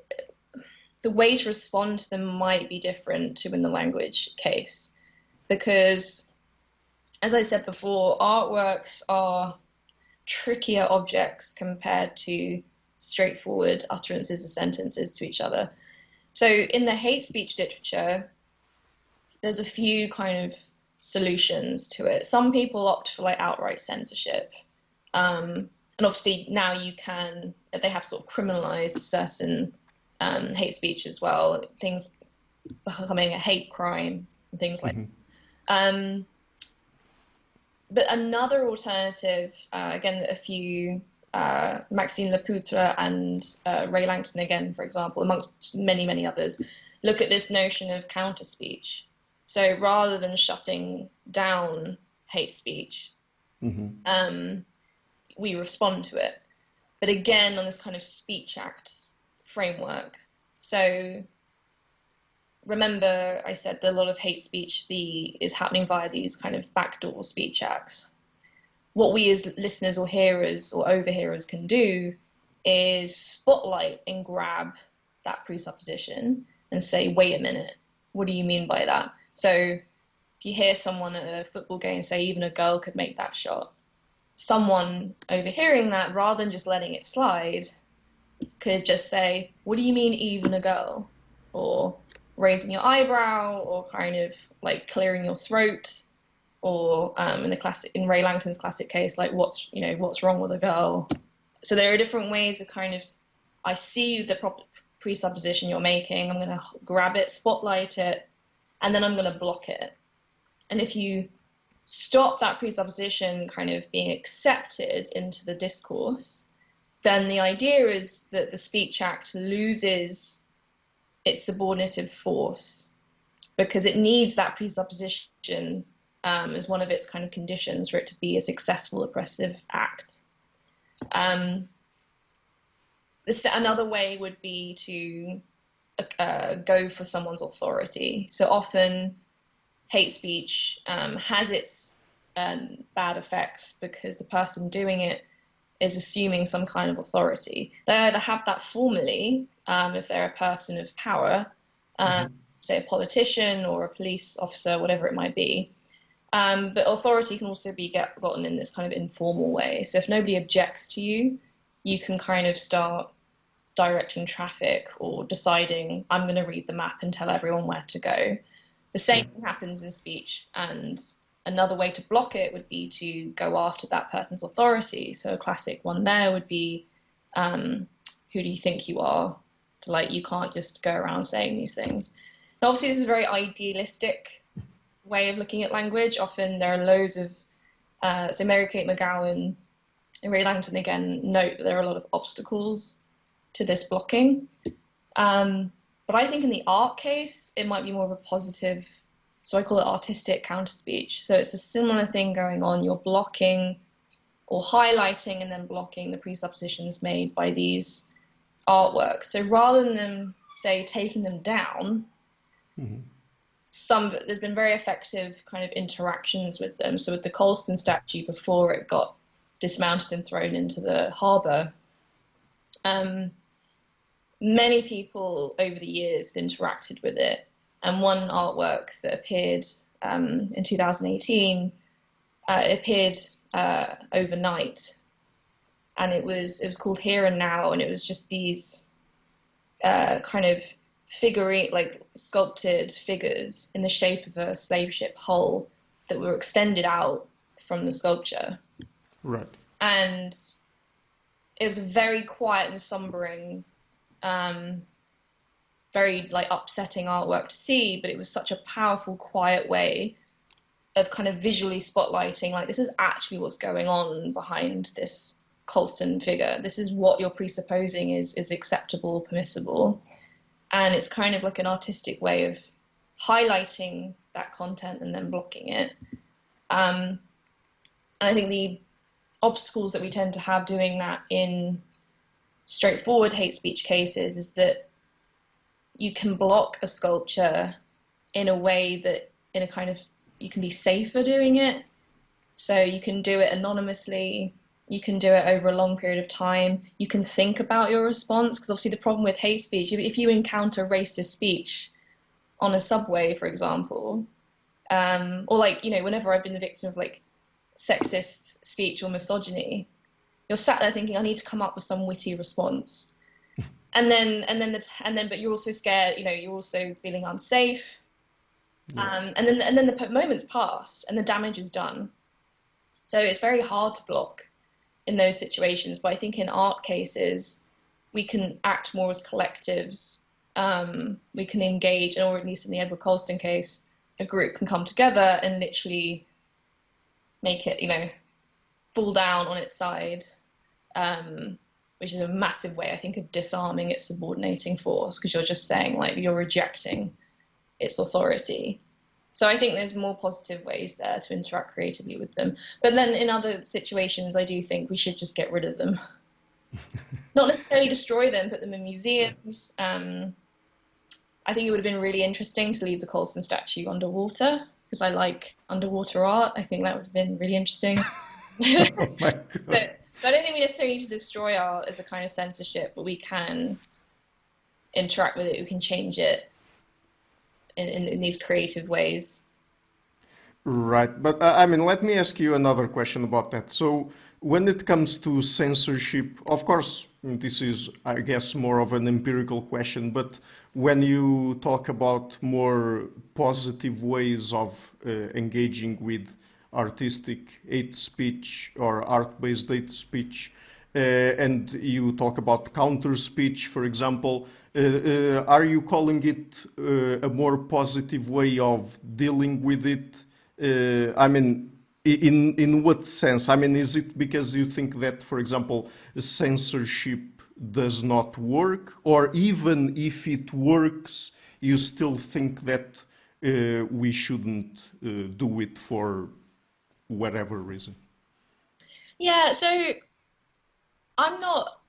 the way to respond to them might be different to in the language case, because, as I said before, artworks are trickier objects compared to straightforward utterances or sentences to each other. So in the hate speech literature, there's a few kind of solutions to it. Some people opt for like outright censorship. And obviously now they have sort of criminalized certain hate speech as well, things becoming a hate crime and things like that. But another alternative, again, a few, Maxime Lepoutre and Ray Langton, again, for example, amongst many, many others, look at this notion of counterspeech. So rather than shutting down hate speech, we respond to it. But again, on this kind of speech act framework. So remember, I said that a lot of hate speech is happening via these kind of backdoor speech acts. What we as listeners or hearers or overhearers can do is spotlight and grab that presupposition and say, wait a minute, what do you mean by that? So if you hear someone at a football game say even a girl could make that shot, someone overhearing that, rather than just letting it slide, could just say, what do you mean even a girl? Or raising your eyebrow, or kind of like clearing your throat, or in Ray Langton's classic case, like what's wrong with a girl? So there are different ways of kind of, I see the presupposition you're making, I'm going to grab it, spotlight it, and then I'm going to block it. And if you stop that presupposition kind of being accepted into the discourse, then the idea is that the Speech Act loses its subordinative force because it needs that presupposition as one of its kind of conditions for it to be a successful oppressive act. Another way would be to go for someone's authority. So often hate speech has its bad effects because the person doing it is assuming some kind of authority. They either have that formally, if they're a person of power, say a politician or a police officer, whatever it might be. But authority can also be gotten in this kind of informal way. So if nobody objects to you, you can kind of start directing traffic or deciding, I'm going to read the map and tell everyone where to go. The same thing happens in speech, and another way to block it would be to go after that person's authority. So a classic one there would be, who do you think you are? You can't just go around saying these things. Now, obviously, this is a very idealistic way of looking at language. Often there are loads of, so Mary-Kate McGowan and Ray Langton again note that there are a lot of obstacles to this blocking. But I think in the art case, it might be more of a positive, so I call it artistic counterspeech. So it's a similar thing going on. You're blocking or highlighting and then blocking the presuppositions made by these artworks. So rather than them, say, taking them down, there's been very effective kind of interactions with them. So with the Colston statue before it got dismounted and thrown into the harbour, many people over the years had interacted with it. And one artwork that appeared in 2018 appeared overnight, and it was called Here and Now, and it was just these kind of figurine, like sculpted figures in the shape of a slave ship hull that were extended out from the sculpture. Right. And it was a very quiet and sombering, very upsetting artwork to see, but it was such a powerful, quiet way of kind of visually spotlighting, this is actually what's going on behind this Colston figure. This is what you're presupposing is acceptable, permissible. And it's kind of like an artistic way of highlighting that content and then blocking it. And I think the obstacles that we tend to have doing that in straightforward hate speech cases is that you can block a sculpture in a way that you can be safer doing it. So you can do it anonymously, you can do it over a long period of time, you can think about your response, because obviously the problem with hate speech, if you encounter racist speech on a subway, for example, or whenever I've been the victim of sexist speech or misogyny, you're sat there thinking, I need to come up with some witty response. But you're also scared, you're also feeling unsafe. Yeah. And then the moment's passed and the damage is done. So it's very hard to block in those situations. But I think in art cases, we can act more as collectives. We can engage, or at least in the Edward Colston case, a group can come together and literally make it, fall down on its side. Which is a massive way, I think, of disarming its subordinating force, because you're just saying, you're rejecting its authority. So I think there's more positive ways there to interact creatively with them. But then in other situations, I do think we should just get rid of them. Not necessarily destroy them, put them in museums. I think it would have been really interesting to leave the Colston statue underwater, because I like underwater art. I think that would have been really interesting. Oh my God. So I don't think we necessarily need to destroy art as a kind of censorship, but we can interact with it, we can change it in these creative ways. Right, but let me ask you another question about that. So when it comes to censorship, of course, this is, I guess, more of an empirical question, but when you talk about more positive ways of engaging with artistic hate speech or art-based hate speech, and you talk about counterspeech, for example, are you calling it a more positive way of dealing with it? In what sense? I mean, is it because you think that, for example, censorship does not work, or even if it works, you still think that we shouldn't do it for whatever reason? Yeah, so I'm not,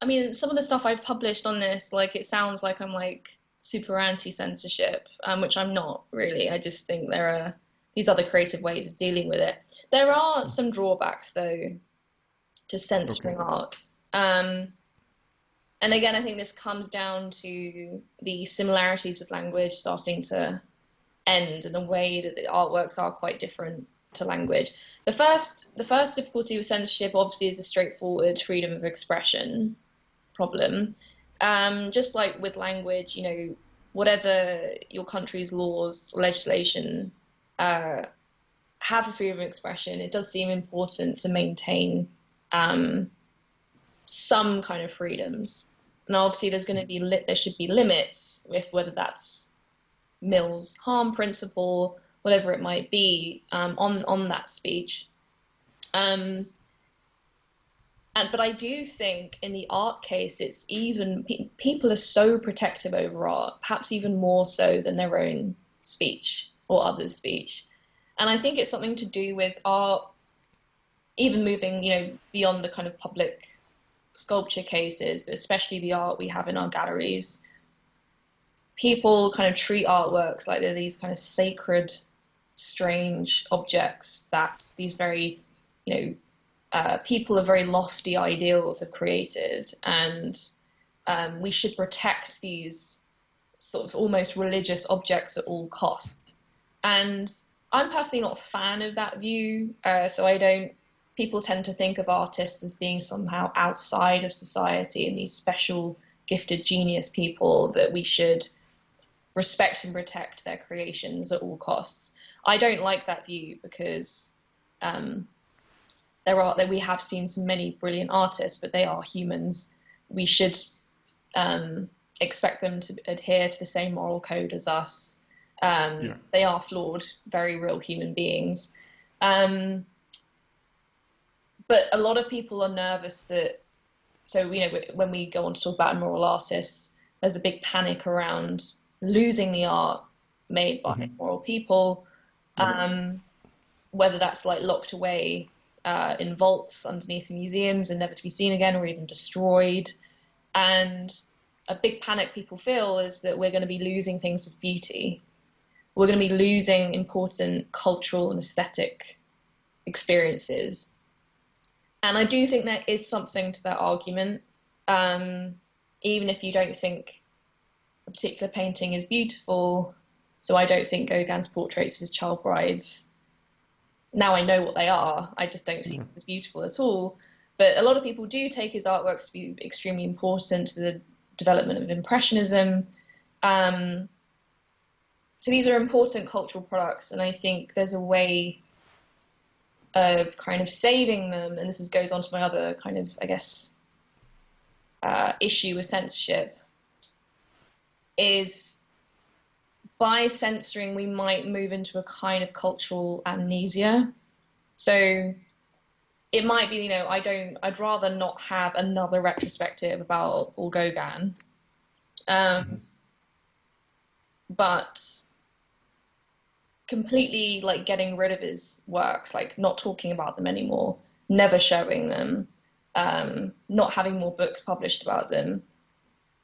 I mean, some of the stuff I've published on this, like it sounds like I'm like super anti-censorship, which I'm not really. I just think there are these other creative ways of dealing with it. There are some drawbacks though to Okay. censoring art. And again, I think this comes down to the similarities with language starting to end in a way that the artworks are quite different to language. The first difficulty with censorship obviously is the straightforward freedom of expression problem. Just like with language, you know, whatever your country's laws or legislation uh, have a freedom of expression, it does seem important to maintain um, some kind of freedoms. And obviously, there should be limits with whether that's Mill's harm principle, whatever it might be, on that speech. Um, but I do think in the art case, it's even people are so protective over art, perhaps even more so than their own speech or others' speech. And I think it's something to do with art, even moving, you know, beyond the kind of public sculpture cases, but especially the art we have in our galleries. People kind of treat artworks like they're these kind of sacred, strange objects that these very, you know, people of very lofty ideals have created, and we should protect these sort of almost religious objects at all costs. And I'm personally not a fan of that view, so I don't. People tend to think of artists as being somehow outside of society and these special, gifted genius people that we should respect and protect their creations at all costs. I don't like that view because um, we have seen some many brilliant artists, but they are humans. We should expect them to adhere to the same moral code as us. Yeah. They are flawed, very real human beings. Um, but a lot of people are nervous that, so, you know, when we go on to talk about immoral artists, there's a big panic around losing the art made by immoral people, Yeah. whether that's like locked away in vaults underneath museums and never to be seen again, or even destroyed. And a big panic people feel is that we're going to be losing things of beauty. We're going to be losing important cultural and aesthetic experiences. And I do think there is something to that argument, even if you don't think a particular painting is beautiful. So I don't think Gauguin's portraits of his child brides. Now I know what they are. I just don't see them as beautiful at all. But a lot of people do take his artworks to be extremely important to the development of Impressionism. So these are important cultural products, and I think there's a way of kind of saving them, and this goes on to my other kind of, I guess, issue with censorship, is by censoring we might move into a kind of cultural amnesia. So it might be, you know, I'd rather not have another retrospective about Paul Gauguin, but completely like getting rid of his works, like not talking about them anymore, never showing them, not having more books published about them.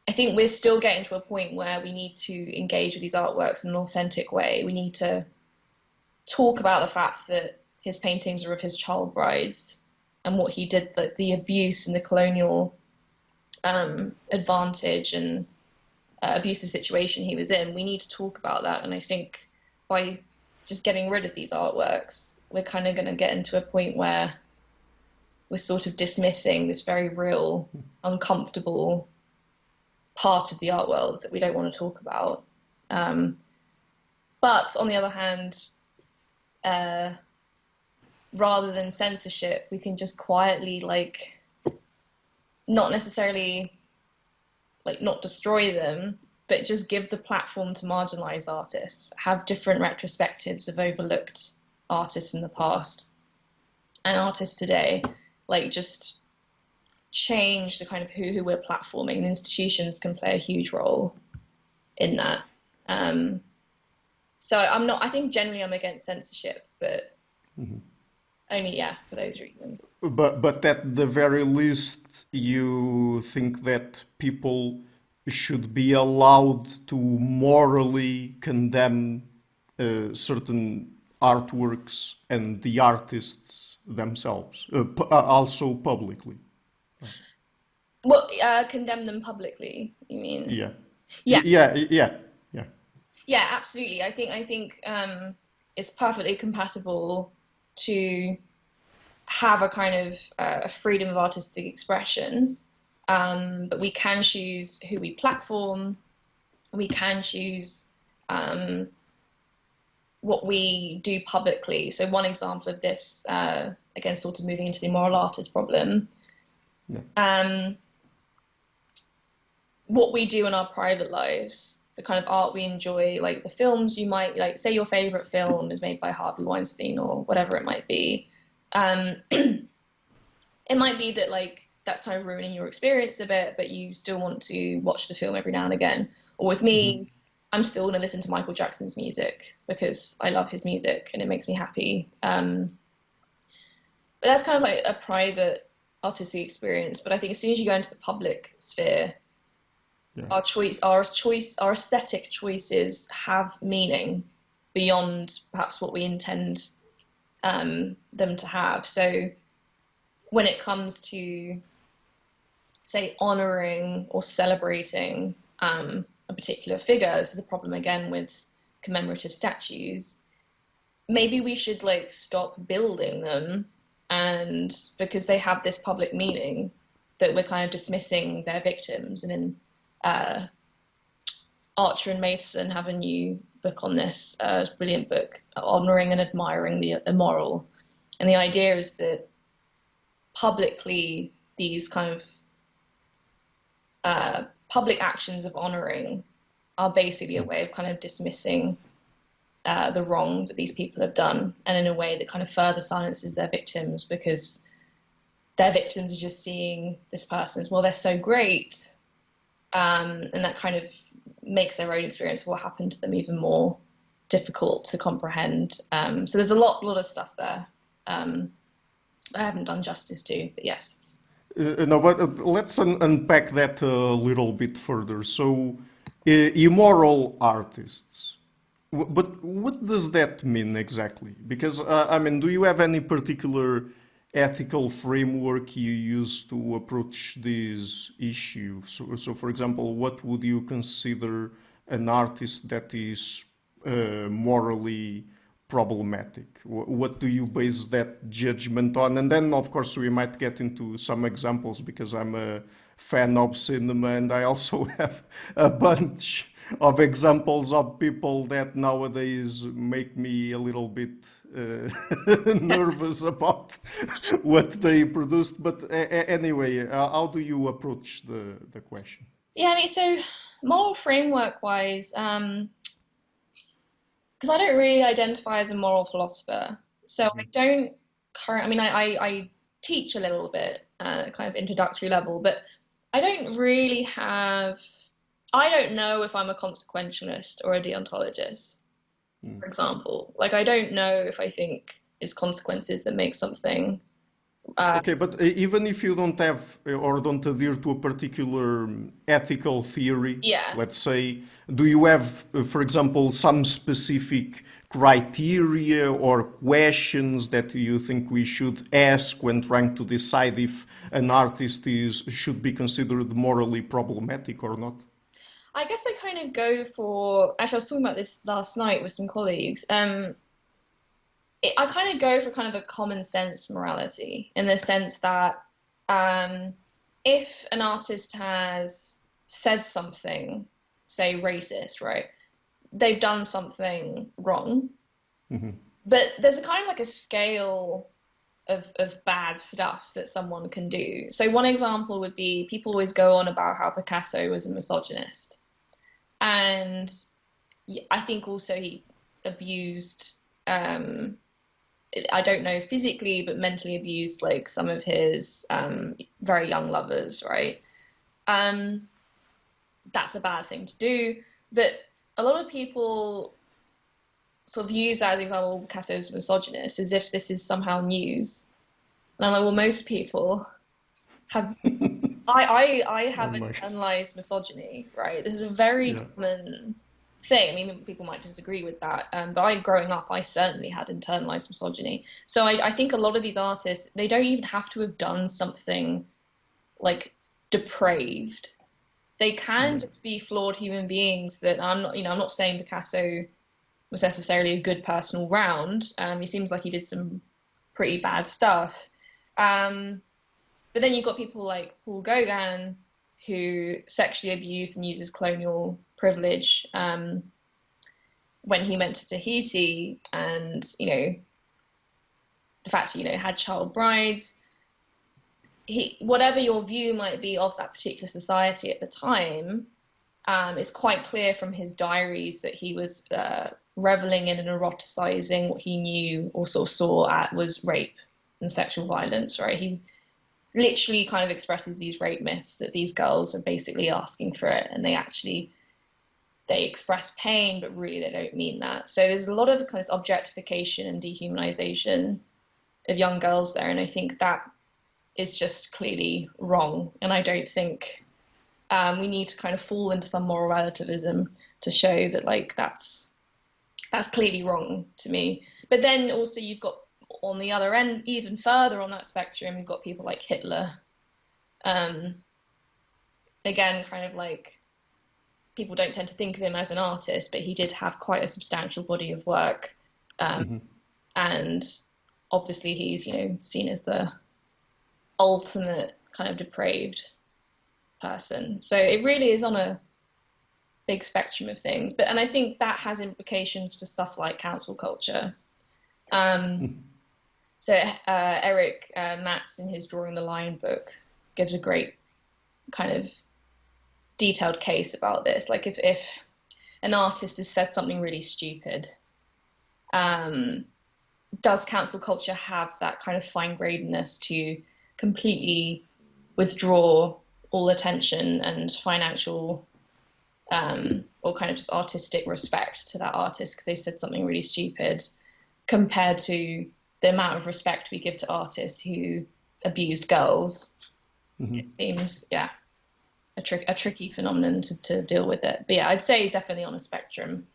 I think we're still getting to a point where we need to engage with these artworks in an authentic way. We need to talk about the fact that his paintings are of his child brides and what he did, the abuse and the colonial advantage and abusive situation he was in. We need to talk about that. And I think by just getting rid of these artworks, we're kind of going to get into a point where we're sort of dismissing this very real, uncomfortable part of the art world that we don't want to talk about. But on the other hand, rather than censorship, we can just quietly, like, not necessarily, like, not destroy them, but just give the platform to marginalized artists, have different retrospectives of overlooked artists in the past. and artists today, like just change the kind of who we're platforming. And institutions can play a huge role in that. So I think generally I'm against censorship, but only, yeah, for those reasons. But at the very least, you think that people should be allowed to morally condemn certain artworks and the artists themselves, also publicly. Well, condemn them publicly, you mean? Yeah, Yeah, yeah. yeah, absolutely. I think it's perfectly compatible to have a kind of a freedom of artistic expression, but we can choose who we platform. We can choose what we do publicly. So one example of this, again, sort of moving into the immoral artist problem, Yeah. what we do in our private lives, the kind of art we enjoy, like the films you might like, say your favorite film is made by Harvey Weinstein or whatever it might be. It might be that like that's kind of ruining your experience a bit, but you still want to watch the film every now and again. Or with me, I'm still going to listen to Michael Jackson's music because I love his music and it makes me happy. But that's kind of like a private artistic experience. But I think as soon as you go into the public sphere, Yeah. our aesthetic choices have meaning beyond perhaps what we intend them to have. So when it comes to, say, honoring or celebrating a particular figure, this is the problem again with commemorative statues. Maybe we should like stop building them, and because they have this public meaning, that we're kind of dismissing their victims. And in Archer and Mason have a new book on this, brilliant book, Honoring and Admiring the Immoral. And the idea is that publicly, these kind of public actions of honoring are basically a way of kind of dismissing the wrong that these people have done, and in a way that kind of further silences their victims, because their victims are just seeing this person as, well, they're so great, and that kind of makes their own experience of what happened to them even more difficult to comprehend. So there's a lot of stuff there I haven't done justice to, but yes. No, but let's unpack that a little bit further. So, immoral artists. But what does that mean exactly? Because, I mean, do you have any particular ethical framework you use to approach this issue? So, for example, what would you consider an artist that is morally problematic? What do you base that judgment on? And then, of course, we might get into some examples because I'm a fan of cinema and I also have a bunch of examples of people that nowadays make me a little bit nervous about what they produced. But anyway, how do you approach the question? Yeah, I mean, so moral framework wise, because I don't really identify as a moral philosopher. So I don't I mean, I teach a little bit, kind of introductory level, but I don't really have, I don't know if I'm a consequentialist or a deontologist, for example. Like, I don't know if I think it's consequences that make something. Okay, but even if you don't have or don't adhere to a particular ethical theory, Yeah. let's say, do you have, for example, some specific criteria or questions that you think we should ask when trying to decide if an artist should be considered morally problematic or not? I guess I kind of go for, actually, I was talking about this last night with some colleagues. I kind of go for kind of a common sense morality, in the sense that if an artist has said something, say racist, right? They've done something wrong, but there's a kind of like a scale of bad stuff that someone can do. So one example would be, people always go on about how Picasso was a misogynist. And I think also he abused I don't know physically, but mentally abused like some of his very young lovers, right? That's a bad thing to do. But a lot of people sort of use that as an example, Picasso's misogynist, as if this is somehow news. And I'm like, well, most people have. I Oh have my. internalized misogyny, right? This is a very Yeah. common thing. I mean, people might disagree with that, but growing up, I certainly had internalized misogyny. So I think a lot of these artists, they don't even have to have done something like depraved. They can Yeah. just be flawed human beings that I'm not saying Picasso was necessarily a good person all round. He seems like he did some pretty bad stuff. But then you've got people like Paul Gauguin, who sexually abused and uses colonial privilege when he went to Tahiti, and the fact had child brides. Whatever your view might be of that particular society at the time, it's quite clear from his diaries that he was reveling in and eroticizing what he knew or sort of saw at was rape and sexual violence, right? He literally kind of expresses these rape myths that these girls are basically asking for it, and they express pain, but really they don't mean that. So there's a lot of kind of objectification and dehumanization of young girls there, and I think that is just clearly wrong. And I don't think we need to kind of fall into some moral relativism to show that like that's clearly wrong to me. But then also you've got on the other end, even further on that spectrum, you've got people like Hitler. Again, kind of like people don't tend to think of him as an artist, but he did have quite a substantial body of work. And obviously he's, seen as the ultimate kind of depraved person. So it really is on a big spectrum of things. And I think that has implications for stuff like cancel culture. So Eric Matz, in his Drawing the Line book, gives a great kind of detailed case about this. Like if an artist has said something really stupid, does cancel culture have that kind of fine-grainedness to completely withdraw all attention and financial or kind of just artistic respect to that artist because they said something really stupid, compared to the amount of respect we give to artists who abused girls? It seems, a tricky phenomenon to deal with it. But yeah, I'd say definitely on a spectrum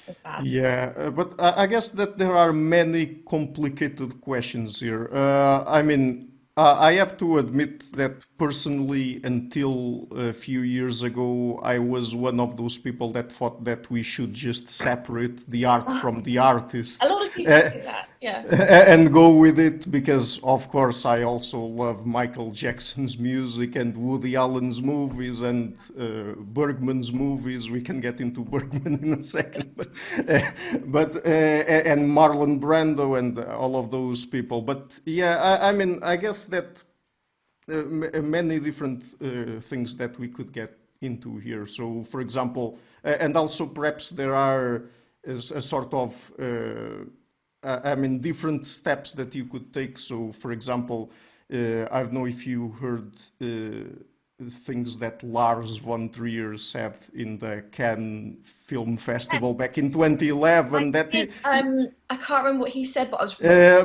of bad. Yeah, but I guess that there are many complicated questions here. I mean, I have to admit that personally, until a few years ago, I was one of those people that thought that we should just separate the art from the A artist. lot of people do that, yeah. And go with it because, of course, I also love Michael Jackson's music and Woody Allen's movies and Bergman's movies. We can get into Bergman in a second, but and Marlon Brando and all of those people. But yeah, I mean, I guess that many different things that we could get into here. So, for example, and also perhaps there are a sort of I mean, different steps that you could take. So, for example, I don't know if you heard things that Lars von Trier said in the Cannes Film Festival back in 2011. That he, I can't remember what he said, but I was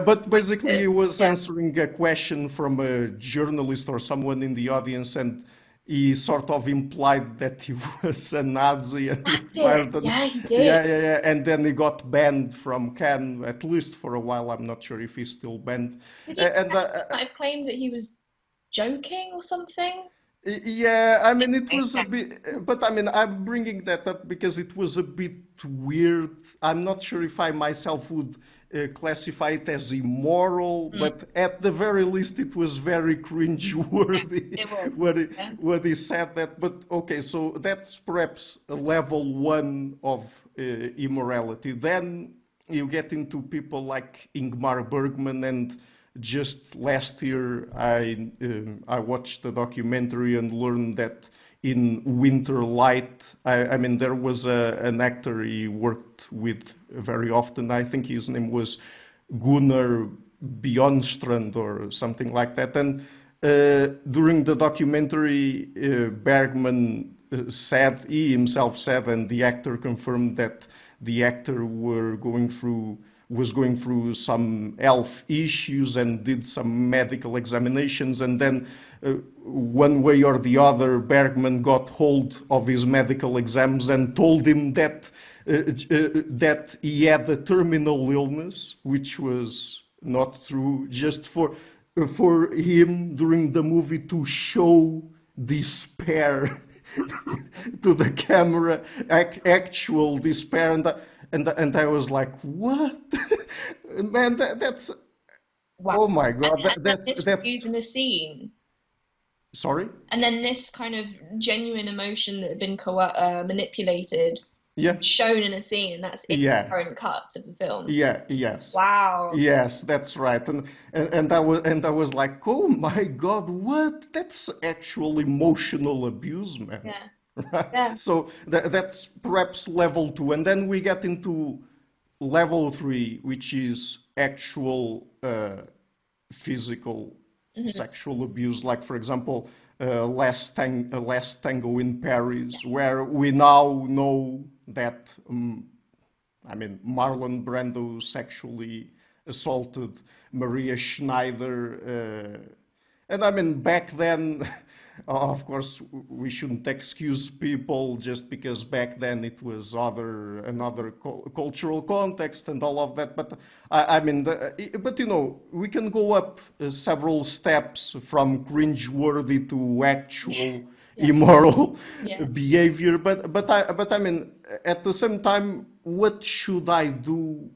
but basically he was answering a question from a journalist or someone in the audience, and he sort of implied that he was a Nazi and That's required it. an, Yeah, he did. yeah, and then he got banned from Cannes, at least for a while. I'm not sure if he's still banned. Did he might have claimed that he was joking or something? Yeah, I mean, it was a bit, but I mean, I'm bringing that up because it was a bit weird. I'm not sure if I myself would classify it as immoral, but at the very least, it was very cringe-worthy It was. what he said that. But okay, so that's perhaps a level one of immorality. Then you get into people like Ingmar Bergman, and just last year I watched a documentary and learned that in Winter Light, I mean, there was an actor he worked with very often. I think his name was Gunnar Bjornstrand or something like that. And during the documentary, Bergman he himself said, and the actor confirmed that the actor was going through some health issues and did some medical examinations, and then one way or the other, Bergman got hold of his medical exams and told him that he had a terminal illness, which was not true, just for him during the movie to show despair to the camera, actual despair, and I was like, what? Man, that's Wow. oh my God, And then this that's used in the scene. sorry, And then this kind of genuine emotion that had been manipulated, yeah, shown in a scene, and that's in the yeah. current cut of the film. Yeah, yes. Wow. Yes, that's right. And I was like, "Oh my God, what? That's actual emotional abuse, man." Yeah. Right? Yeah. So that's perhaps level 2. And then we get into level 3, which is actual physical Hmm. sexual abuse, like for example, Last Tango in Paris, where we now know that Marlon Brando sexually assaulted Maria Schneider. And back then, of course, we shouldn't excuse people just because back then it was another cultural context and all of that. But but we can go up several steps from cringeworthy to actual Yeah. immoral Yeah. behavior. But at the same time, what should I do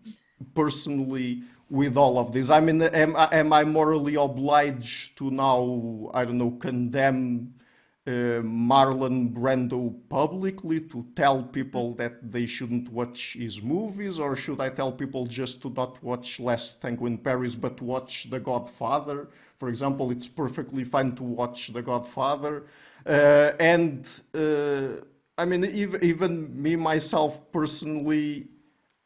personally with all of this? Am I morally obliged to now, I don't know, condemn Marlon Brando publicly, to tell people that they shouldn't watch his movies, or should I tell people just to not watch Last Tango in Paris but watch The Godfather? For example, it's perfectly fine to watch The Godfather. And even me myself personally,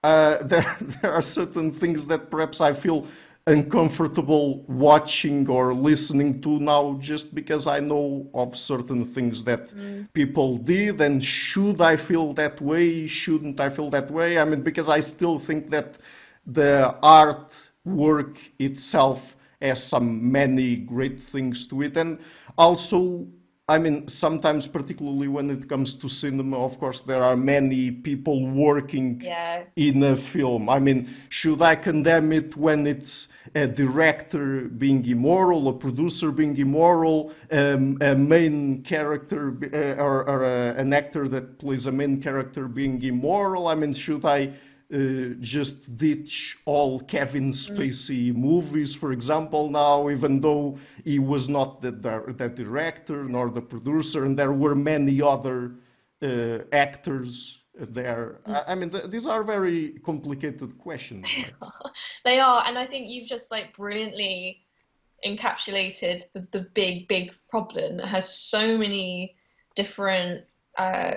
there are certain things that perhaps I feel uncomfortable watching or listening to now, just because I know of certain things that Mm. people did. And should I feel that way? Shouldn't I feel that way? Because I still think that the artwork itself has some many great things to it. And also, sometimes, particularly when it comes to cinema, of course, there are many people working Yeah. in a film. Should I condemn it when it's a director being immoral, a producer being immoral, a main character, or an actor that plays a main character being immoral? Should I just ditch all Kevin Mm. Spacey movies, for example, now, even though he was not the director nor the producer, and there were many other actors there? These are very complicated questions, right? They are, and I think you've just like brilliantly encapsulated the big, big problem that has so many different uh,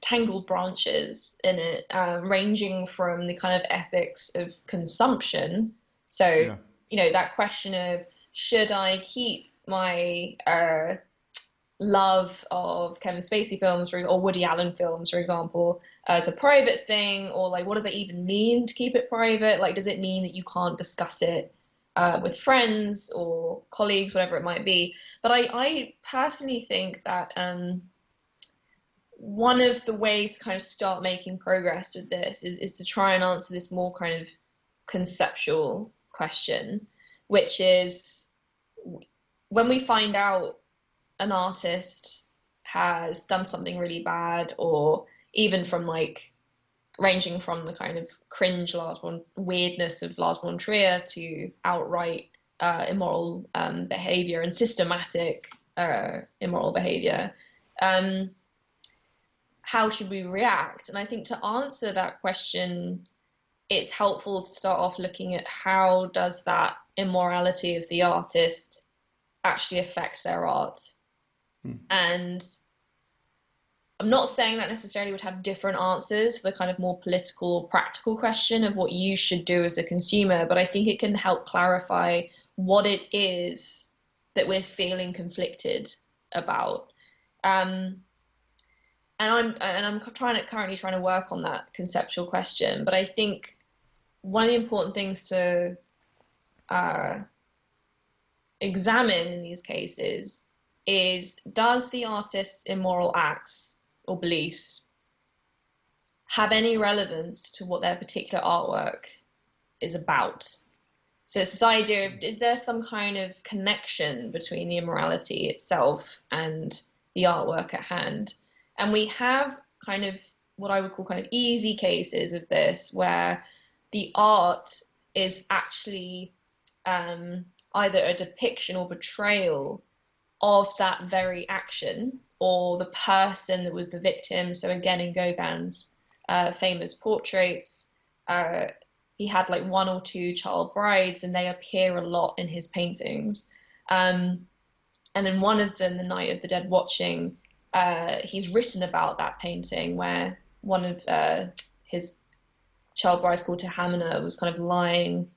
tangled branches in it, ranging from the kind of ethics of consumption. So, Yeah. that question of should I keep my love of Kevin Spacey films or Woody Allen films, for example, as a private thing, or like what does it even mean to keep it private? Like, does it mean that you can't discuss it with friends or colleagues, whatever it might be? But I personally think that one of the ways to kind of start making progress with this is to try and answer this more kind of conceptual question, which is when we find out an artist has done something really bad, or even from like ranging from the kind of cringe weirdness of Lars von Trier to outright immoral behavior and systematic immoral behavior. Um, how should we react? And I think to answer that question, it's helpful to start off looking at how does that immorality of the artist actually affect their art. Hmm. And I'm not saying that necessarily would have different answers for the kind of more political or practical question of what you should do as a consumer, but I think it can help clarify what it is that we're feeling conflicted about. And I'm currently trying to work on that conceptual question. But I think one of the important things to examine in these cases is, does the artist's immoral acts or beliefs have any relevance to what their particular artwork is about? So it's this idea of, is there some kind of connection between the immorality itself and the artwork at hand? And we have kind of what I would call kind of easy cases of this, where the art is actually either a depiction or portrayal of that very action, or the person that was the victim. So again, in Gauguin's famous portraits, he had like 1 or 2 child brides, and they appear a lot in his paintings. And in one of them, The Night of the Dead Watching, he's written about that painting where one of his child brides, called Tahamina, was kind of lying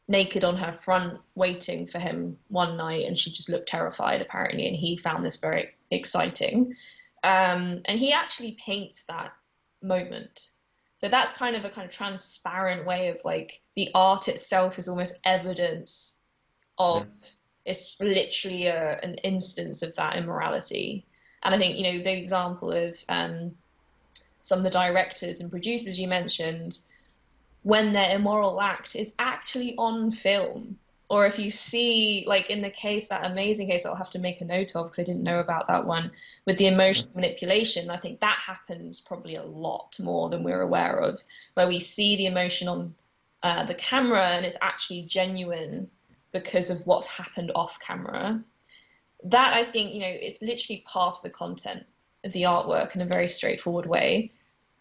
naked on her front, waiting for him one night, and she just looked terrified apparently, and he found this very exciting. And he actually paints that moment. So that's kind of a kind of transparent way of, like, the art itself is almost evidence of, it's literally an instance of that immorality. And I think, you know, the example of some of the directors and producers you mentioned, when their immoral act is actually on film, or if you see, like in the case, that amazing case I'll have to make a note of because I didn't know about that one, with the emotional manipulation, I think that happens probably a lot more than we're aware of, where we see the emotion on the camera and it's actually genuine because of what's happened off camera. That, I think, you know, it's literally part of the content of the artwork in a very straightforward way.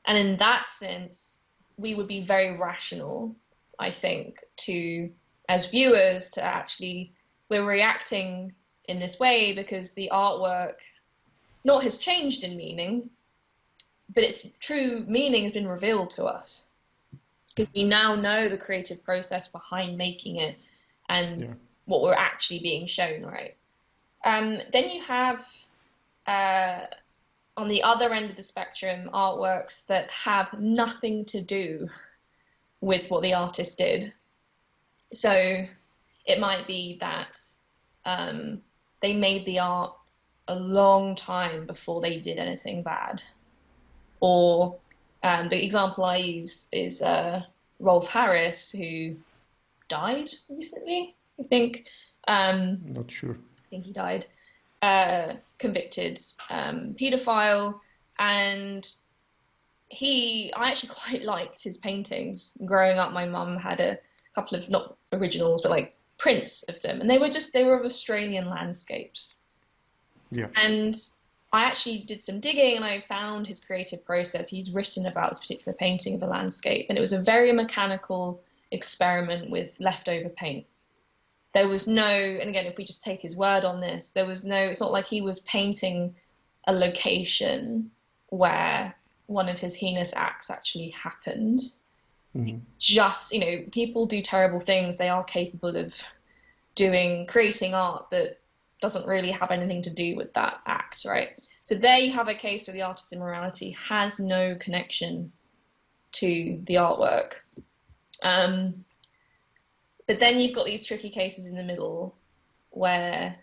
And in that sense, we would be very rational, I think, to, as viewers, to actually, we're reacting in this way because the artwork not has changed in meaning, but its true meaning has been revealed to us because we now know the creative process behind making it and what we're actually being shown, right? Then you have, on the other end of the spectrum, artworks that have nothing to do with what the artist did. So it might be that they made the art a long time before they did anything bad. Or the example I use is Rolf Harris, who died recently, I think. Not sure. I think he died. Convicted paedophile, and I actually quite liked his paintings. Growing up, my mum had a couple of, not originals, but like prints of them, and they were of Australian landscapes. Yeah. And I actually did some digging and I found his creative process. He's written about this particular painting of a landscape, and it was a very mechanical experiment with leftover paint. There was no, and again, if we just take his word on this, there was no, it's not like he was painting a location where one of his heinous acts actually happened. Mm-hmm. Just, you know, people do terrible things. They are capable of creating art that doesn't really have anything to do with that act, right? So there you have a case where the artist's immorality has no connection to the artwork. But then you've got these tricky cases in the middle where,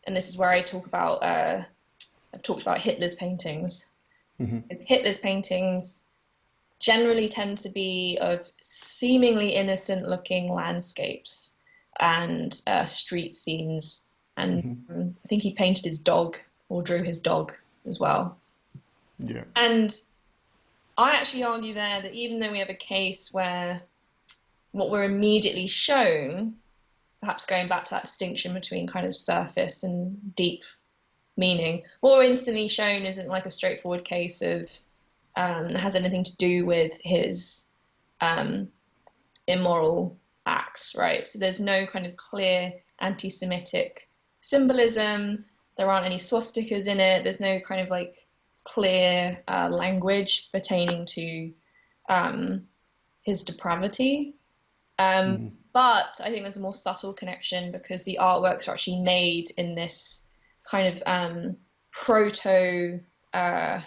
and this is where I talk about, I've talked about Hitler's paintings. Mm-hmm. It's Hitler's paintings generally tend to be of seemingly innocent looking landscapes and street scenes. And I think he painted his dog or drew his dog as well. Yeah. And I actually argue there that even though we have a case where what we're immediately shown, perhaps going back to that distinction between kind of surface and deep meaning, what we're instantly shown isn't like a straightforward case of has anything to do with his immoral acts, right? So there's no kind of clear anti-Semitic symbolism. There aren't any swastikas in it. There's no kind of like clear language pertaining to his depravity. But I think there's a more subtle connection because the artworks are actually made in this kind of proto kind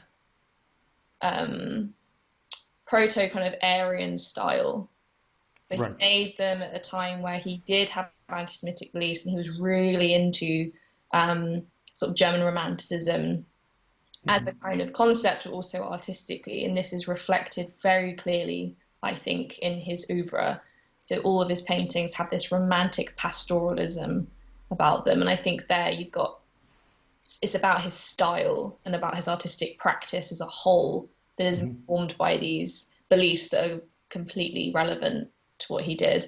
of Aryan style. So he made them at a time where he did have anti-Semitic beliefs and he was really into sort of German Romanticism as a kind of concept, but also artistically. And this is reflected very clearly, I think, in his oeuvre. So all of his paintings have this romantic pastoralism about them. And I think there you've got, it's about his style and about his artistic practice as a whole that is informed by these beliefs that are completely relevant to what he did.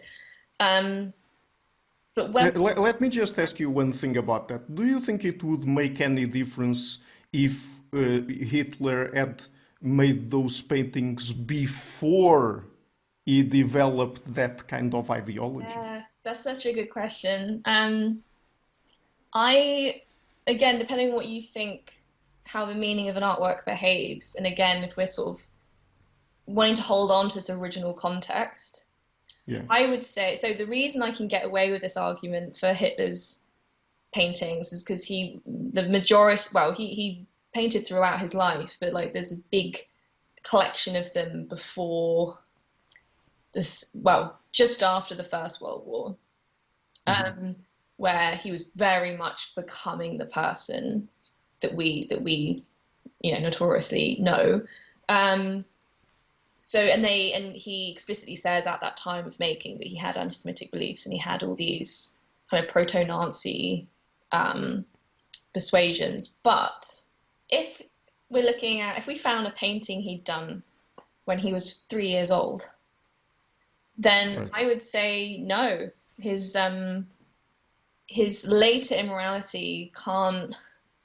But when... Let me just ask you one thing about that. Do you think it would make any difference if Hitler had made those paintings before he developed that kind of ideology? Yeah, that's such a good question. Again, depending on what you think, how the meaning of an artwork behaves, and again, if we're sort of wanting to hold on to its original context, I would say, so the reason I can get away with this argument for Hitler's paintings is because he painted throughout his life, but like there's a big collection of them before this, just after the First World War, where he was very much becoming the person that we notoriously know. And he explicitly says at that time of making that he had anti-Semitic beliefs and he had all these kind of proto-Nazi persuasions. But if we found a painting he'd done when he was 3 years old, then I would say no. His later immorality can't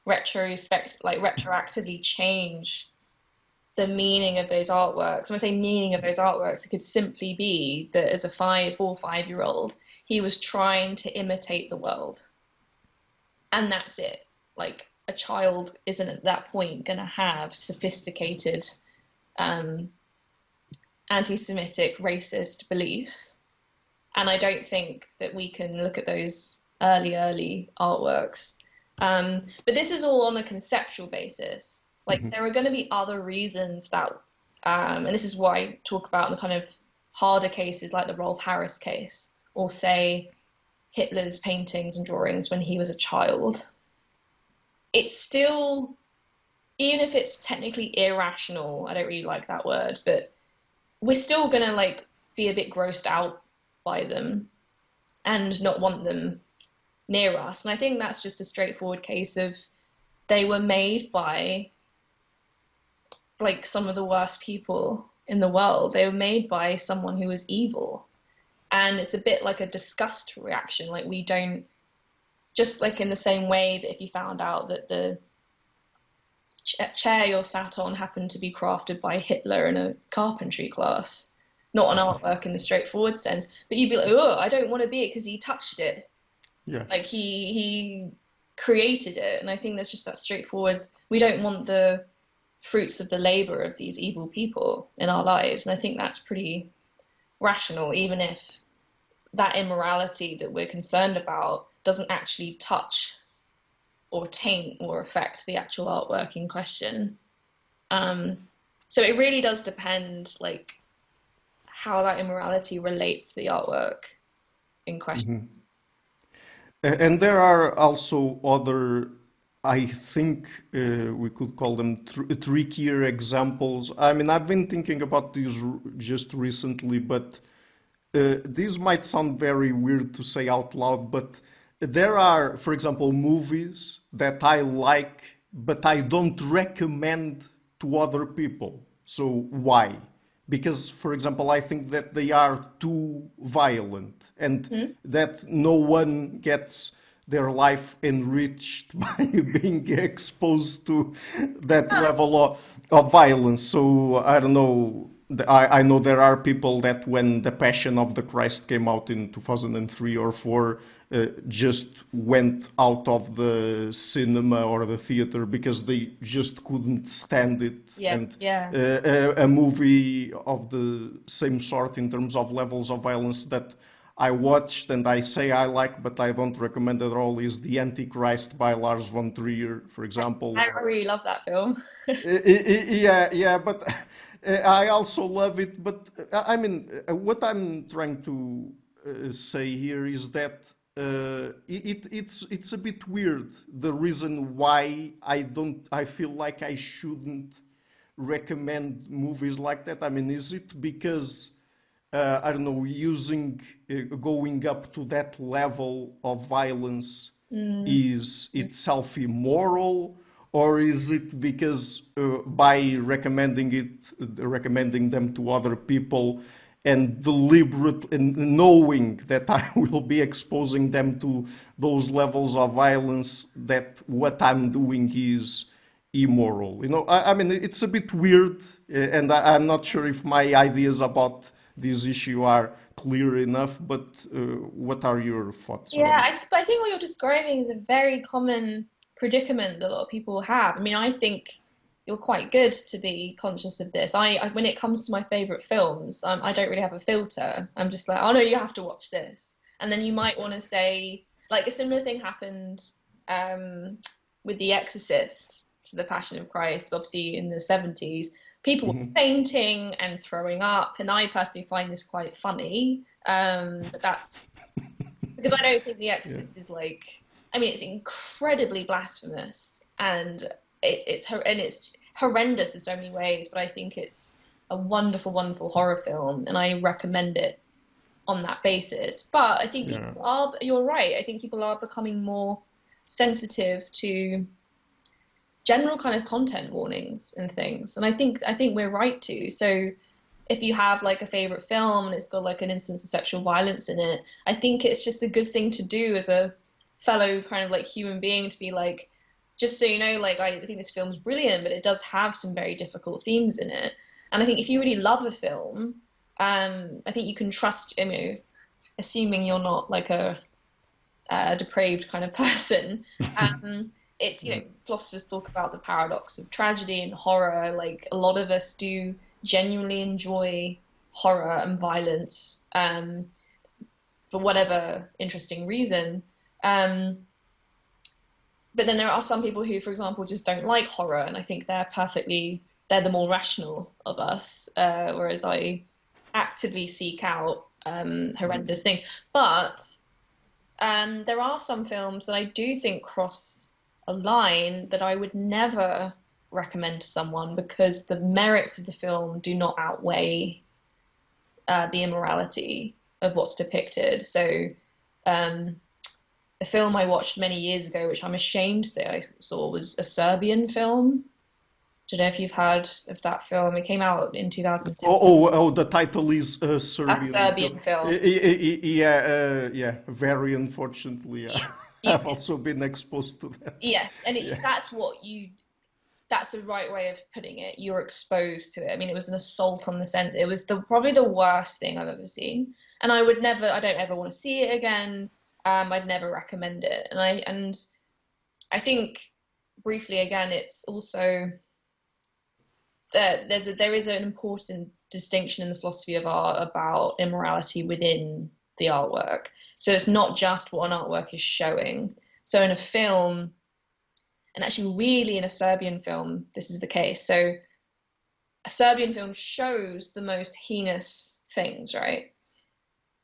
retroactively change the meaning of those artworks. When I say meaning of those artworks, it could simply be that as a 4 or 5 year old, he was trying to imitate the world. And that's it. Like, a child isn't at that point going to have sophisticated anti-Semitic, racist beliefs. And I don't think that we can look at those early artworks. But this is all on a conceptual basis. Like, there are going to be other reasons that, and this is what I talk about in the kind of harder cases like the Rolf Harris case, or say Hitler's paintings and drawings when he was a child. It's still, even if it's technically irrational, I don't really like that word, but we're still going to like be a bit grossed out by them and not want them near us. And I think that's just a straightforward case of they were made by like some of the worst people in the world. They were made by someone who was evil. And it's a bit like a disgust reaction. Like, we don't, just like in the same way that if you found out that the chair you're sat on happened to be crafted by Hitler in a carpentry class, not an artwork in the straightforward sense, but you'd be like, oh, I don't want to be it because he touched it. Yeah. Like he created it. And I think that's just that straightforward. We don't want the fruits of the labor of these evil people in our lives. And I think that's pretty rational, even if that immorality that we're concerned about doesn't actually touch or taint or affect the actual artwork in question. So it really does depend, like, how that immorality relates to the artwork in question. And there are also other, I think we could call them trickier examples. I mean, I've been thinking about these just recently, but these might sound very weird to say out loud, but there are, for example, movies that I like, but I don't recommend to other people. So why? Because, for example, I think that they are too violent and that no one gets their life enriched by being exposed to that level of violence. So, I don't know, I know there are people that when The Passion of the Christ came out in 2003 or 4, just went out of the cinema or the theater because they just couldn't stand it. Yeah, And yeah. a movie of the same sort in terms of levels of violence that I watched and I say I like, but I don't recommend at all, is The Antichrist by Lars von Trier, for example. I really love that film. Yeah, yeah, but I also love it. But I mean, what I'm trying to say here is that it's a bit weird. The reason why I feel like I shouldn't recommend movies like that. I mean, is it because I don't know, going up to that level of violence Mm. is itself immoral, or is it because by recommending them to other people and deliberate and knowing that I will be exposing them to those levels of violence, that what I'm doing is immoral? You know, I mean, it's a bit weird, and I'm not sure if my ideas about this issue are clear enough, but what are your thoughts Yeah, around it? but I think what you're describing is a very common predicament that a lot of people have. I mean, I think you're quite good to be conscious of this. When it comes to my favorite films, I don't really have a filter. I'm just like, oh no, you have to watch this. And then you might want to say, like a similar thing happened um, with The Exorcist to The Passion of Christ, obviously in the 70s. People were fainting and throwing up, and I personally find this quite funny. But that's because I don't think The Yeah. Exorcist is like, I mean, it's incredibly blasphemous and it's horrendous in so many ways, but I think it's a wonderful, wonderful horror film, and I recommend it on that basis. But I think Yeah. you're right. I think people are becoming more sensitive to general kind of content warnings and things, and I think we're right to. So if you have like a favorite film and it's got like an instance of sexual violence in it, I think it's just a good thing to do as a fellow kind of like human being to be like, just so you know, like I think this film's brilliant, but it does have some very difficult themes in it. And I think if you really love a film, I think you can trust, you know, assuming you're not like a depraved kind of person. It's, you Yeah. know, philosophers talk about the paradox of tragedy and horror. Like a lot of us do genuinely enjoy horror and violence for whatever interesting reason. Um, but then there are some people who, for example, just don't like horror, and I think they're the more rational of us, whereas I actively seek out horrendous things. But there are some films that I do think cross a line that I would never recommend to someone because the merits of the film do not outweigh the immorality of what's depicted. So, a film I watched many years ago, which I'm ashamed to say I saw, was a Serbian film. Don't know if you've heard of that film. It came out in 2010. The title is A Serbian film. Serbian film. Yeah, yeah, very unfortunately. Yeah, yeah, I've also been exposed to that. yes, and Yeah. that's the right way of putting it. You're exposed to it. I mean, it was an assault on the sense. It was probably the worst thing I've ever seen, and I don't ever want to see it again. I'd never recommend it, and I think briefly again, it's also that there is an important distinction in the philosophy of art about immorality within the artwork. So it's not just what an artwork is showing. So in a film, and actually really in a Serbian film, this is the case. So a Serbian film shows the most heinous things, right?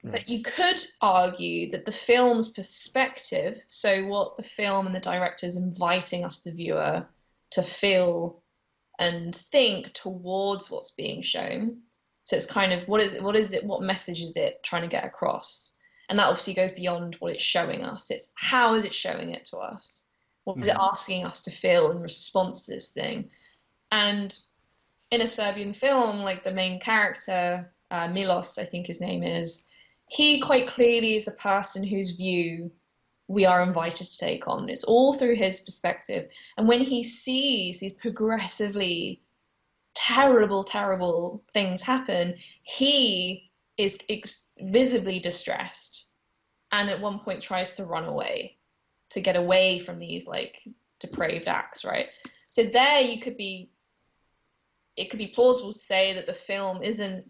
Yeah. But you could argue that the film's perspective, so what the film and the director is inviting us, the viewer, to feel and think towards what's being shown. So it's kind of what message is it trying to get across? And that obviously goes beyond what it's showing us. It's how is it showing it to us? What is it asking us to feel in response to this thing? And in a Serbian film, like the main character, Milos, I think his name is, he quite clearly is a person whose view we are invited to take on. It's all through his perspective. And when he sees these progressively terrible, terrible things happen, he is visibly distressed, and at one point tries to run away to get away from these like depraved acts, right? So there it could be plausible to say that the film isn't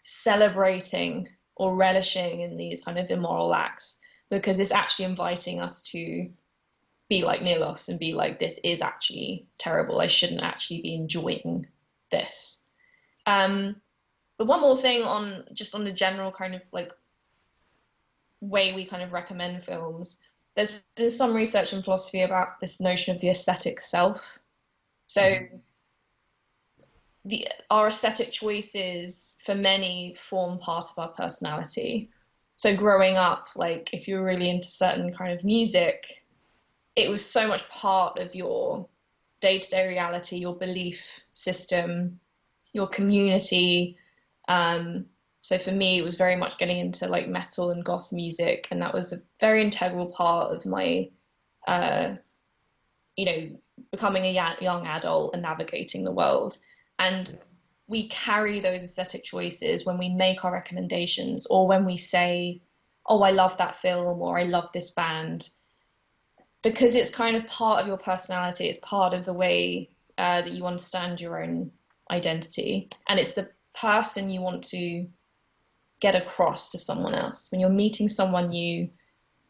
celebrating or relishing in these kind of immoral acts, because it's actually inviting us to be like Milos and be like, this is actually terrible. I shouldn't actually be enjoying this. But one more thing on the general kind of like way we kind of recommend films. There's some research in philosophy about this notion of the aesthetic self. So our aesthetic choices for many form part of our personality. So growing up, like if you were really into certain kind of music, it was so much part of your day-to-day reality, your belief system, your community. So for me, it was very much getting into like metal and goth music, and that was a very integral part of my, becoming a young adult and navigating the world. And we carry those aesthetic choices when we make our recommendations, or when we say, oh, I love that film, or I love this band, because it's kind of part of your personality. It's part of the way that you understand your own identity, and it's the person you want to get across to someone else. When you're meeting someone new,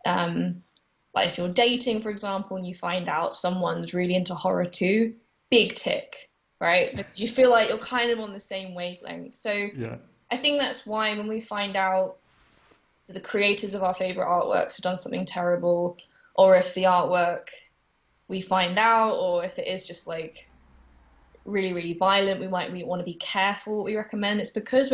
like if you're dating, for example, and you find out someone's really into horror too, big tick, right? Because you feel like you're kind of on the same wavelength. So yeah. I think that's why when we find out that the creators of our favorite artworks have done something terrible, or if the artwork we find out, or if it is just like really, really violent, we want to be careful what we recommend. It's because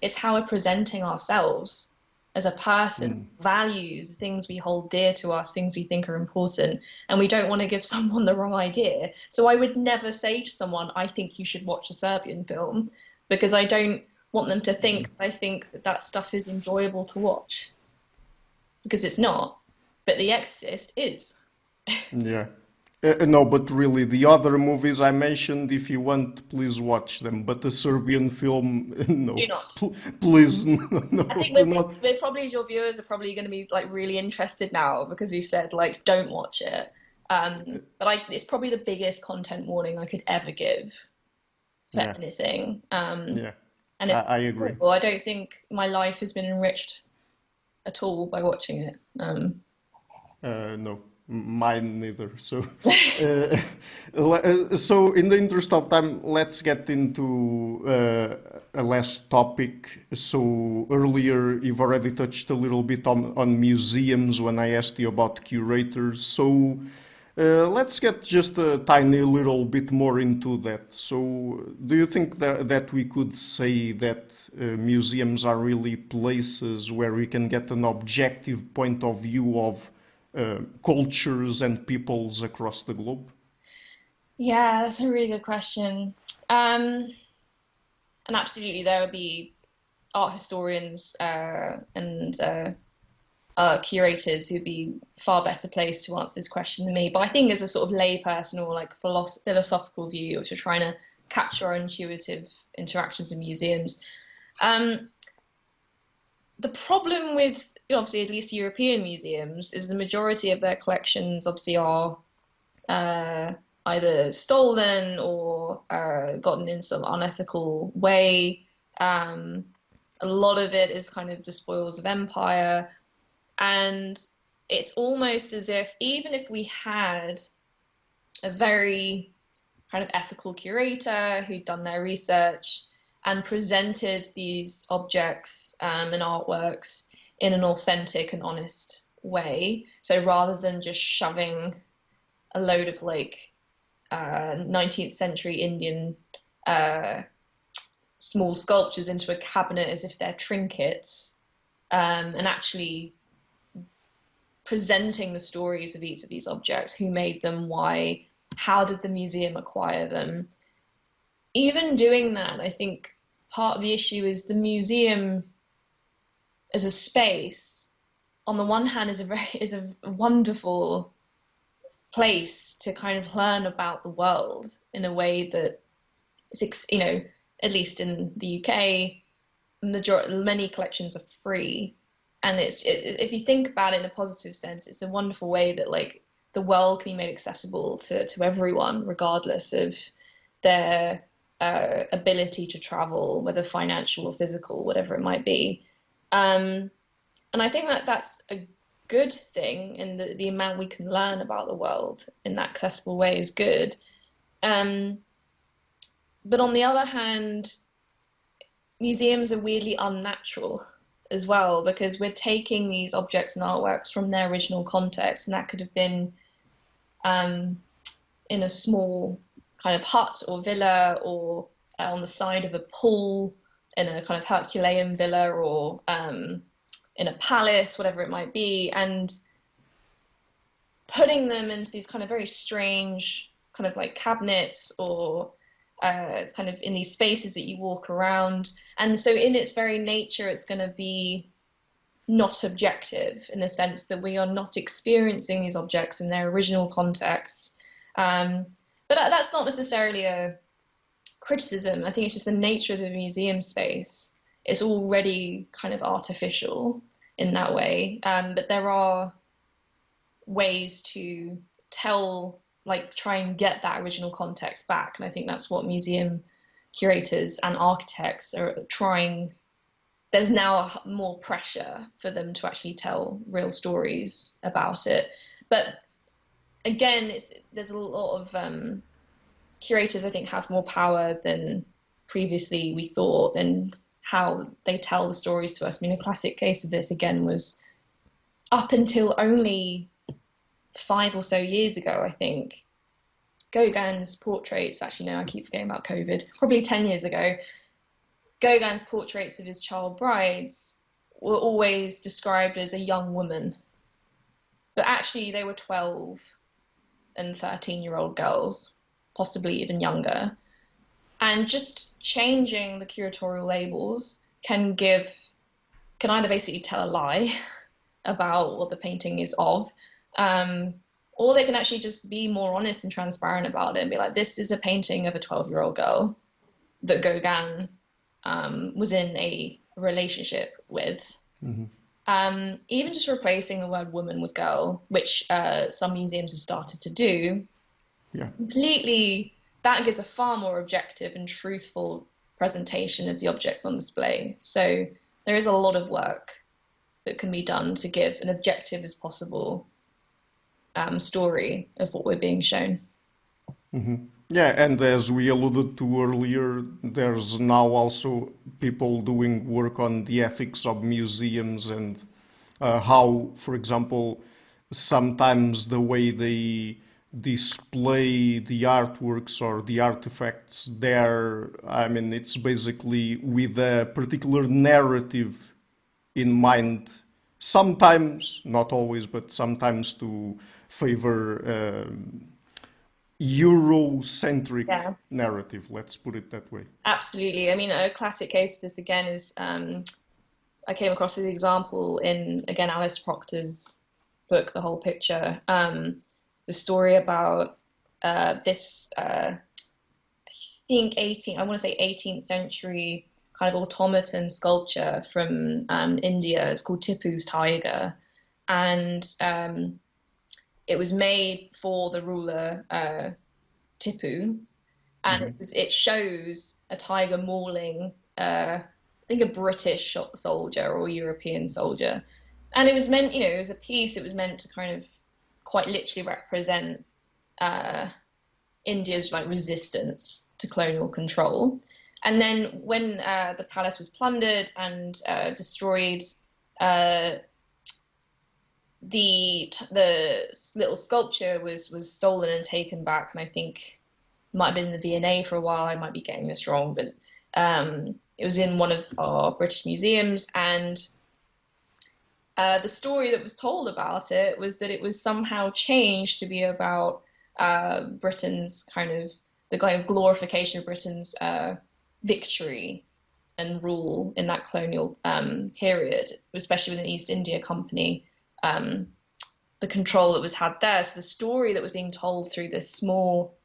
it's how we're presenting ourselves as a person, values, things we hold dear to us, things we think are important, and we don't want to give someone the wrong idea. So I would never say to someone, I think you should watch a Serbian film, because I don't want them to think I think that stuff is enjoyable to watch, because it's not. But The Exorcist is. Yeah. No, but really, the other movies I mentioned, if you want, please watch them. But the Serbian film, no. Do not. Please, no. I think we're probably, as your viewers are probably going to be like really interested now, because we said like don't watch it. But it's probably the biggest content warning I could ever give for anything. Yeah. And I agree. Well, I don't think my life has been enriched at all by watching it. No. Mine neither. So, so in the interest of time, let's get into a last topic. So earlier, you've already touched a little bit on museums when I asked you about curators. So let's get just a tiny little bit more into that. So do you think that we could say that museums are really places where we can get an objective point of view of cultures and peoples across the globe? Yeah, that's a really good question. And absolutely, there would be art historians and curators who'd be far better placed to answer this question than me. But I think as a sort of lay person, or like philosophical view, if you're trying to capture our intuitive interactions with museums, the problem with obviously at least European museums is the majority of their collections obviously are either stolen or gotten in some unethical way. A lot of it is kind of the spoils of empire, and it's almost as if even if we had a very kind of ethical curator who'd done their research and presented these objects and artworks in an authentic and honest way. So rather than just shoving a load of like 19th century Indian small sculptures into a cabinet as if they're trinkets, and actually presenting the stories of each of these objects, who made them, why, how did the museum acquire them. Even doing that, I think part of the issue is the museum as a space, on the one hand, is a wonderful place to kind of learn about the world in a way that at least in the UK, many collections are free. And if you think about it in a positive sense, it's a wonderful way that like the world can be made accessible to everyone, regardless of their ability to travel, whether financial or physical, whatever it might be. And I think that that's a good thing, and the amount we can learn about the world in that accessible way is good. But on the other hand, museums are weirdly unnatural as well, because we're taking these objects and artworks from their original context, and that could have been in a small kind of hut or villa, or on the side of a pool in a kind of Herculean villa, or in a palace, whatever it might be, and putting them into these kind of very strange kind of like cabinets, or kind of in these spaces that you walk around. And so in its very nature, it's going to be not objective, in the sense that we are not experiencing these objects in their original contexts. But that's not necessarily a criticism. I think it's just the nature of the museum space. It's already kind of artificial in that way. But there are ways to try and get that original context back. And I think that's what museum curators and architects are trying. There's now more pressure for them to actually tell real stories about it. But again, there's a lot of curators, I think, have more power than previously we thought, and how they tell the stories to us. I mean, a classic case of this, again, was up until only 5 or so years ago, I think, Gauguin's portraits, actually, no, I keep forgetting about COVID, probably 10 years ago, Gauguin's portraits of his child brides were always described as a young woman. But actually, they were 12 and 13-year-old girls, possibly even younger. And just changing the curatorial labels can either basically tell a lie about what the painting is of, or they can actually just be more honest and transparent about it and be like, this is a painting of a 12-year-old girl that Gauguin was in a relationship with. Mm-hmm. Even just replacing the word woman with girl, which some museums have started to do, completely, that gives a far more objective and truthful presentation of the objects on display. So there is a lot of work that can be done to give an objective as possible story of what we're being shown. Mm-hmm. Yeah, and as we alluded to earlier, there's now also people doing work on the ethics of museums and how, for example, sometimes the way they display the artworks or the artifacts there, I mean, it's basically with a particular narrative in mind, sometimes, not always, but sometimes to favor Eurocentric narrative, let's put it that way. Absolutely. I mean, a classic case of this, again, is I came across this example in, again, Alice Proctor's book, The Whole Picture, the story about this, I think, 18th century kind of automaton sculpture from India. It's called Tipu's Tiger. And it was made for the ruler Tipu, and it shows a tiger mauling, I think, a British soldier or a European soldier. And it was meant, it was a piece, it was meant to kind of quite literally represent India's like resistance to colonial control. And then when the palace was plundered and destroyed, the little sculpture was stolen and taken back, and I think it might have been in the V&A for a while. I might be getting this wrong, but it was in one of our British museums, and the story that was told about it was that it was somehow changed to be about Britain's the kind of glorification of Britain's victory and rule in that colonial period, especially with the East India Company. The control that was had there. So the story that was being told through this small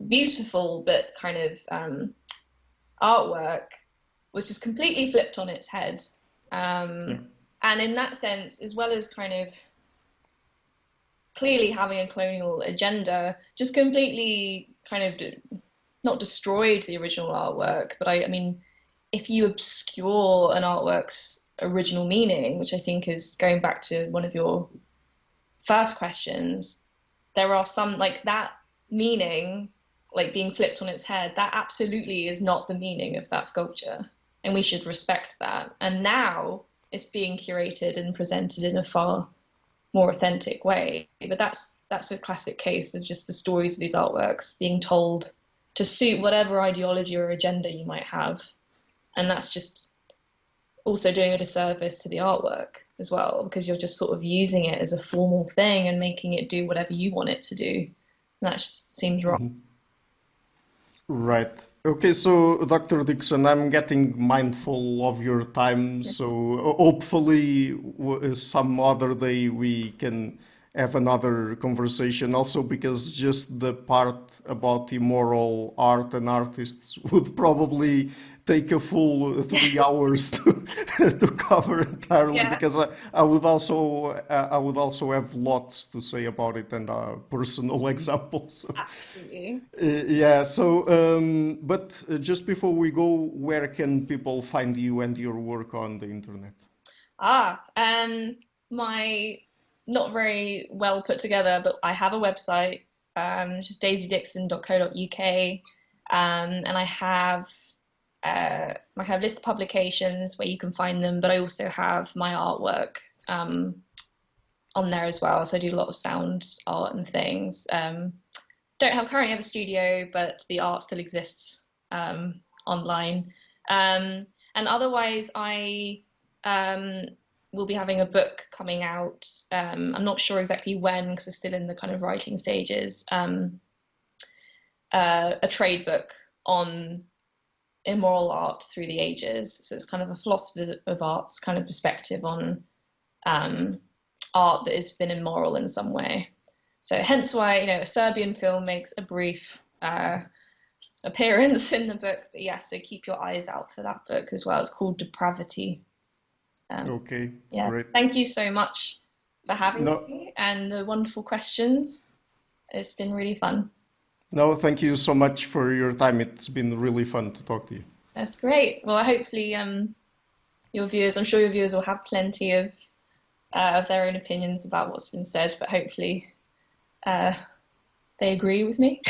beautiful but kind of artwork was just completely flipped on its head. Yeah. And in that sense, as well as kind of clearly having a colonial agenda, just completely kind of not destroyed the original artwork, but I mean, if you obscure an artwork's original meaning, which I think is going back to one of your first questions, there are some like that meaning, like being flipped on its head, that absolutely is not the meaning of that sculpture. And we should respect that. And now it's being curated and presented in a far more authentic way. But that's a classic case of just the stories of these artworks being told to suit whatever ideology or agenda you might have. And that's just also doing a disservice to the artwork as well, because you're just sort of using it as a formal thing and making it do whatever you want it to do. And that just seems wrong. Right. Okay, so Dr. Dixon, I'm getting mindful of your time, so hopefully some other day we can have another conversation also, because just the part about immoral art and artists would probably take a full 3 hours to cover entirely, Yeah, because I would also have lots to say about it and personal examples. So. absolutely. Yeah, so, but just before we go, where can people find you and your work on the internet? My not very well put together, but I have a website, which is daisydixon.co.uk, and I have my kind of list of publications where you can find them, but I also have my artwork on there as well. So I do a lot of sound art and things. Don't currently have a studio, but the art still exists online. And otherwise, I will be having a book coming out. I'm not sure exactly when because it's still in the kind of writing stages. A trade book on immoral art through the ages. So it's kind of a philosopher of art's kind of perspective on art that has been immoral in some way. So hence why, a Serbian film makes a brief appearance in the book. But yes, so keep your eyes out for that book as well. It's called Depravity. Okay, Yeah, great. thank you so much for having No, me and the wonderful questions. It's been really fun. no, thank you so much for your time. It's been really fun to talk to you. That's great. Well, hopefully, your viewers, I'm sure your viewers will have plenty of their own opinions about what's been said, but hopefully, they agree with me.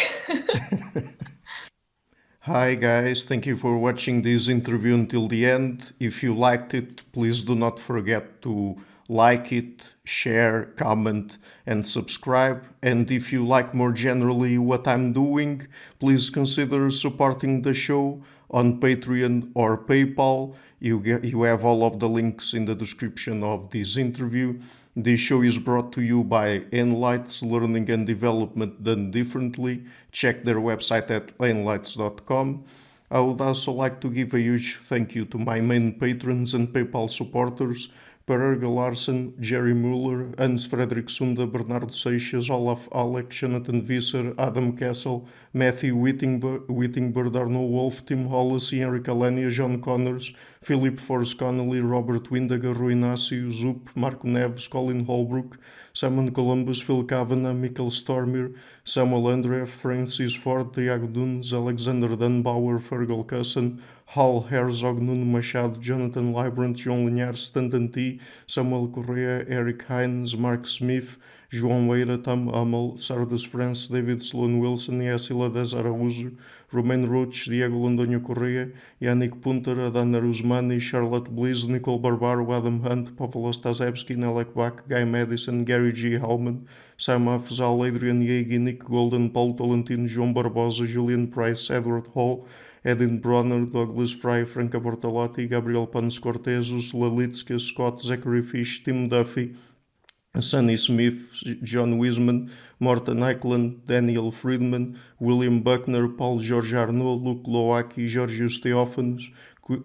Hi guys, thank you for watching this interview until the end. If you liked it, please do not forget to like it, share, comment, and subscribe. And if you like more generally what I'm doing, please consider supporting the show on Patreon or PayPal. You have all of the links in the description of this interview. This show is brought to you by Enlights Learning and Development Done Differently. Check their website at enlights.com. I would also like to give a huge thank you to my main patrons and PayPal supporters: Per Erge Larsen, Jerry Muller, Hans Fredrik Sunda, Bernardo Seixas, Olaf Alex, Jonathan Visser, Adam Kessel, Matthew Whittingbird, Arno Wolf, Tim Hollis, Henrik Alenia, John Connors, Philip Force Connolly, Robert Windager, Rui Inácio, Zup, Marco Neves, Colin Holbrook, Simon Columbus, Phil Kavanagh, Michael Stormir, Samuel Andreev, Francis Ford, Tiago Dunes, Alexander Dunbauer, Fergal Cusson, Hal Herzog, Nuno Machado, Jonathan Librant, João Linhares, Stanton T, Samuel Correa, Eric Hines, Mark Smith, João Weira, Tam Amal, Sardas France, David Sloan Wilson, Yacila Dez Araújo, Romain Roach, Diego Londonho Correa, Yannick Punter, Adana Rusmani, Charlotte Bliss, Nicole Barbaro, Adam Hunt, Pavel Ostazewski, Nelek Bach, Guy Madison, Gary G. Hallman, Sam Afzal, Adrian Yegi, Nick Golden, Paul Tolentino, João Barbosa, Julian Price, Edward Hall, Edin Bronner, Douglas Fry, Franca Bortolotti, Gabriel Panos Cortez, Ursula Litska, Scott, Zachary Fish, Tim Duffy, Sonny Smith, John Wiseman, Morten Eklund, Daniel Friedman, William Buckner, Paul George Arnaud, Luke Loaki, Georgios Theophanos,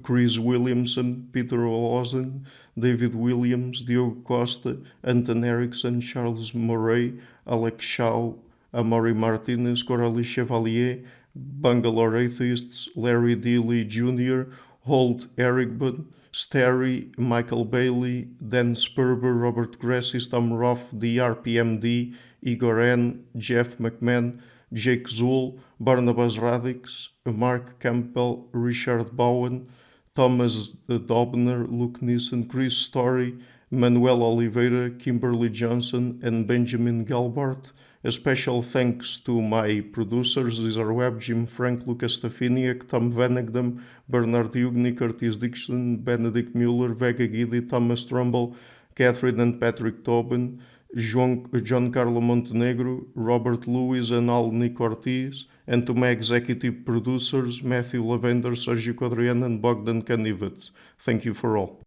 Chris Williamson, Peter Olsen, David Williams, Diogo Costa, Anton Erickson, Charles Murray, Alex Shaw, Amaury Martinez, Coralie Chevalier, Bangalore Atheists, Larry Dealey Jr., Holt Ericbun, Sterry, Michael Bailey, Dan Sperber, Robert Grassis, Tom Roth, DRPMD, Igor N., Jeff McMahon, Jake Zool, Barnabas Radix, Mark Campbell, Richard Bowen, Thomas Dobner, Luke Nissen, Chris Story, Manuel Oliveira, Kimberly Johnson, and Benjamin Galbart. A special thanks to my producers, Cesar Webb, Jim Frank, Lucas Stafiniak, Tom Vanagdam, Bernard Hugni, Curtis Dixon, Benedict Mueller, Vega Guidi, Thomas Trumbull, Catherine and Patrick Tobin, John Carlo Montenegro, Robert Lewis, and Alni Ortiz, and to my executive producers, Matthew Lavender, Sergio Quadrian, and Bogdan Kanivets. Thank you for all.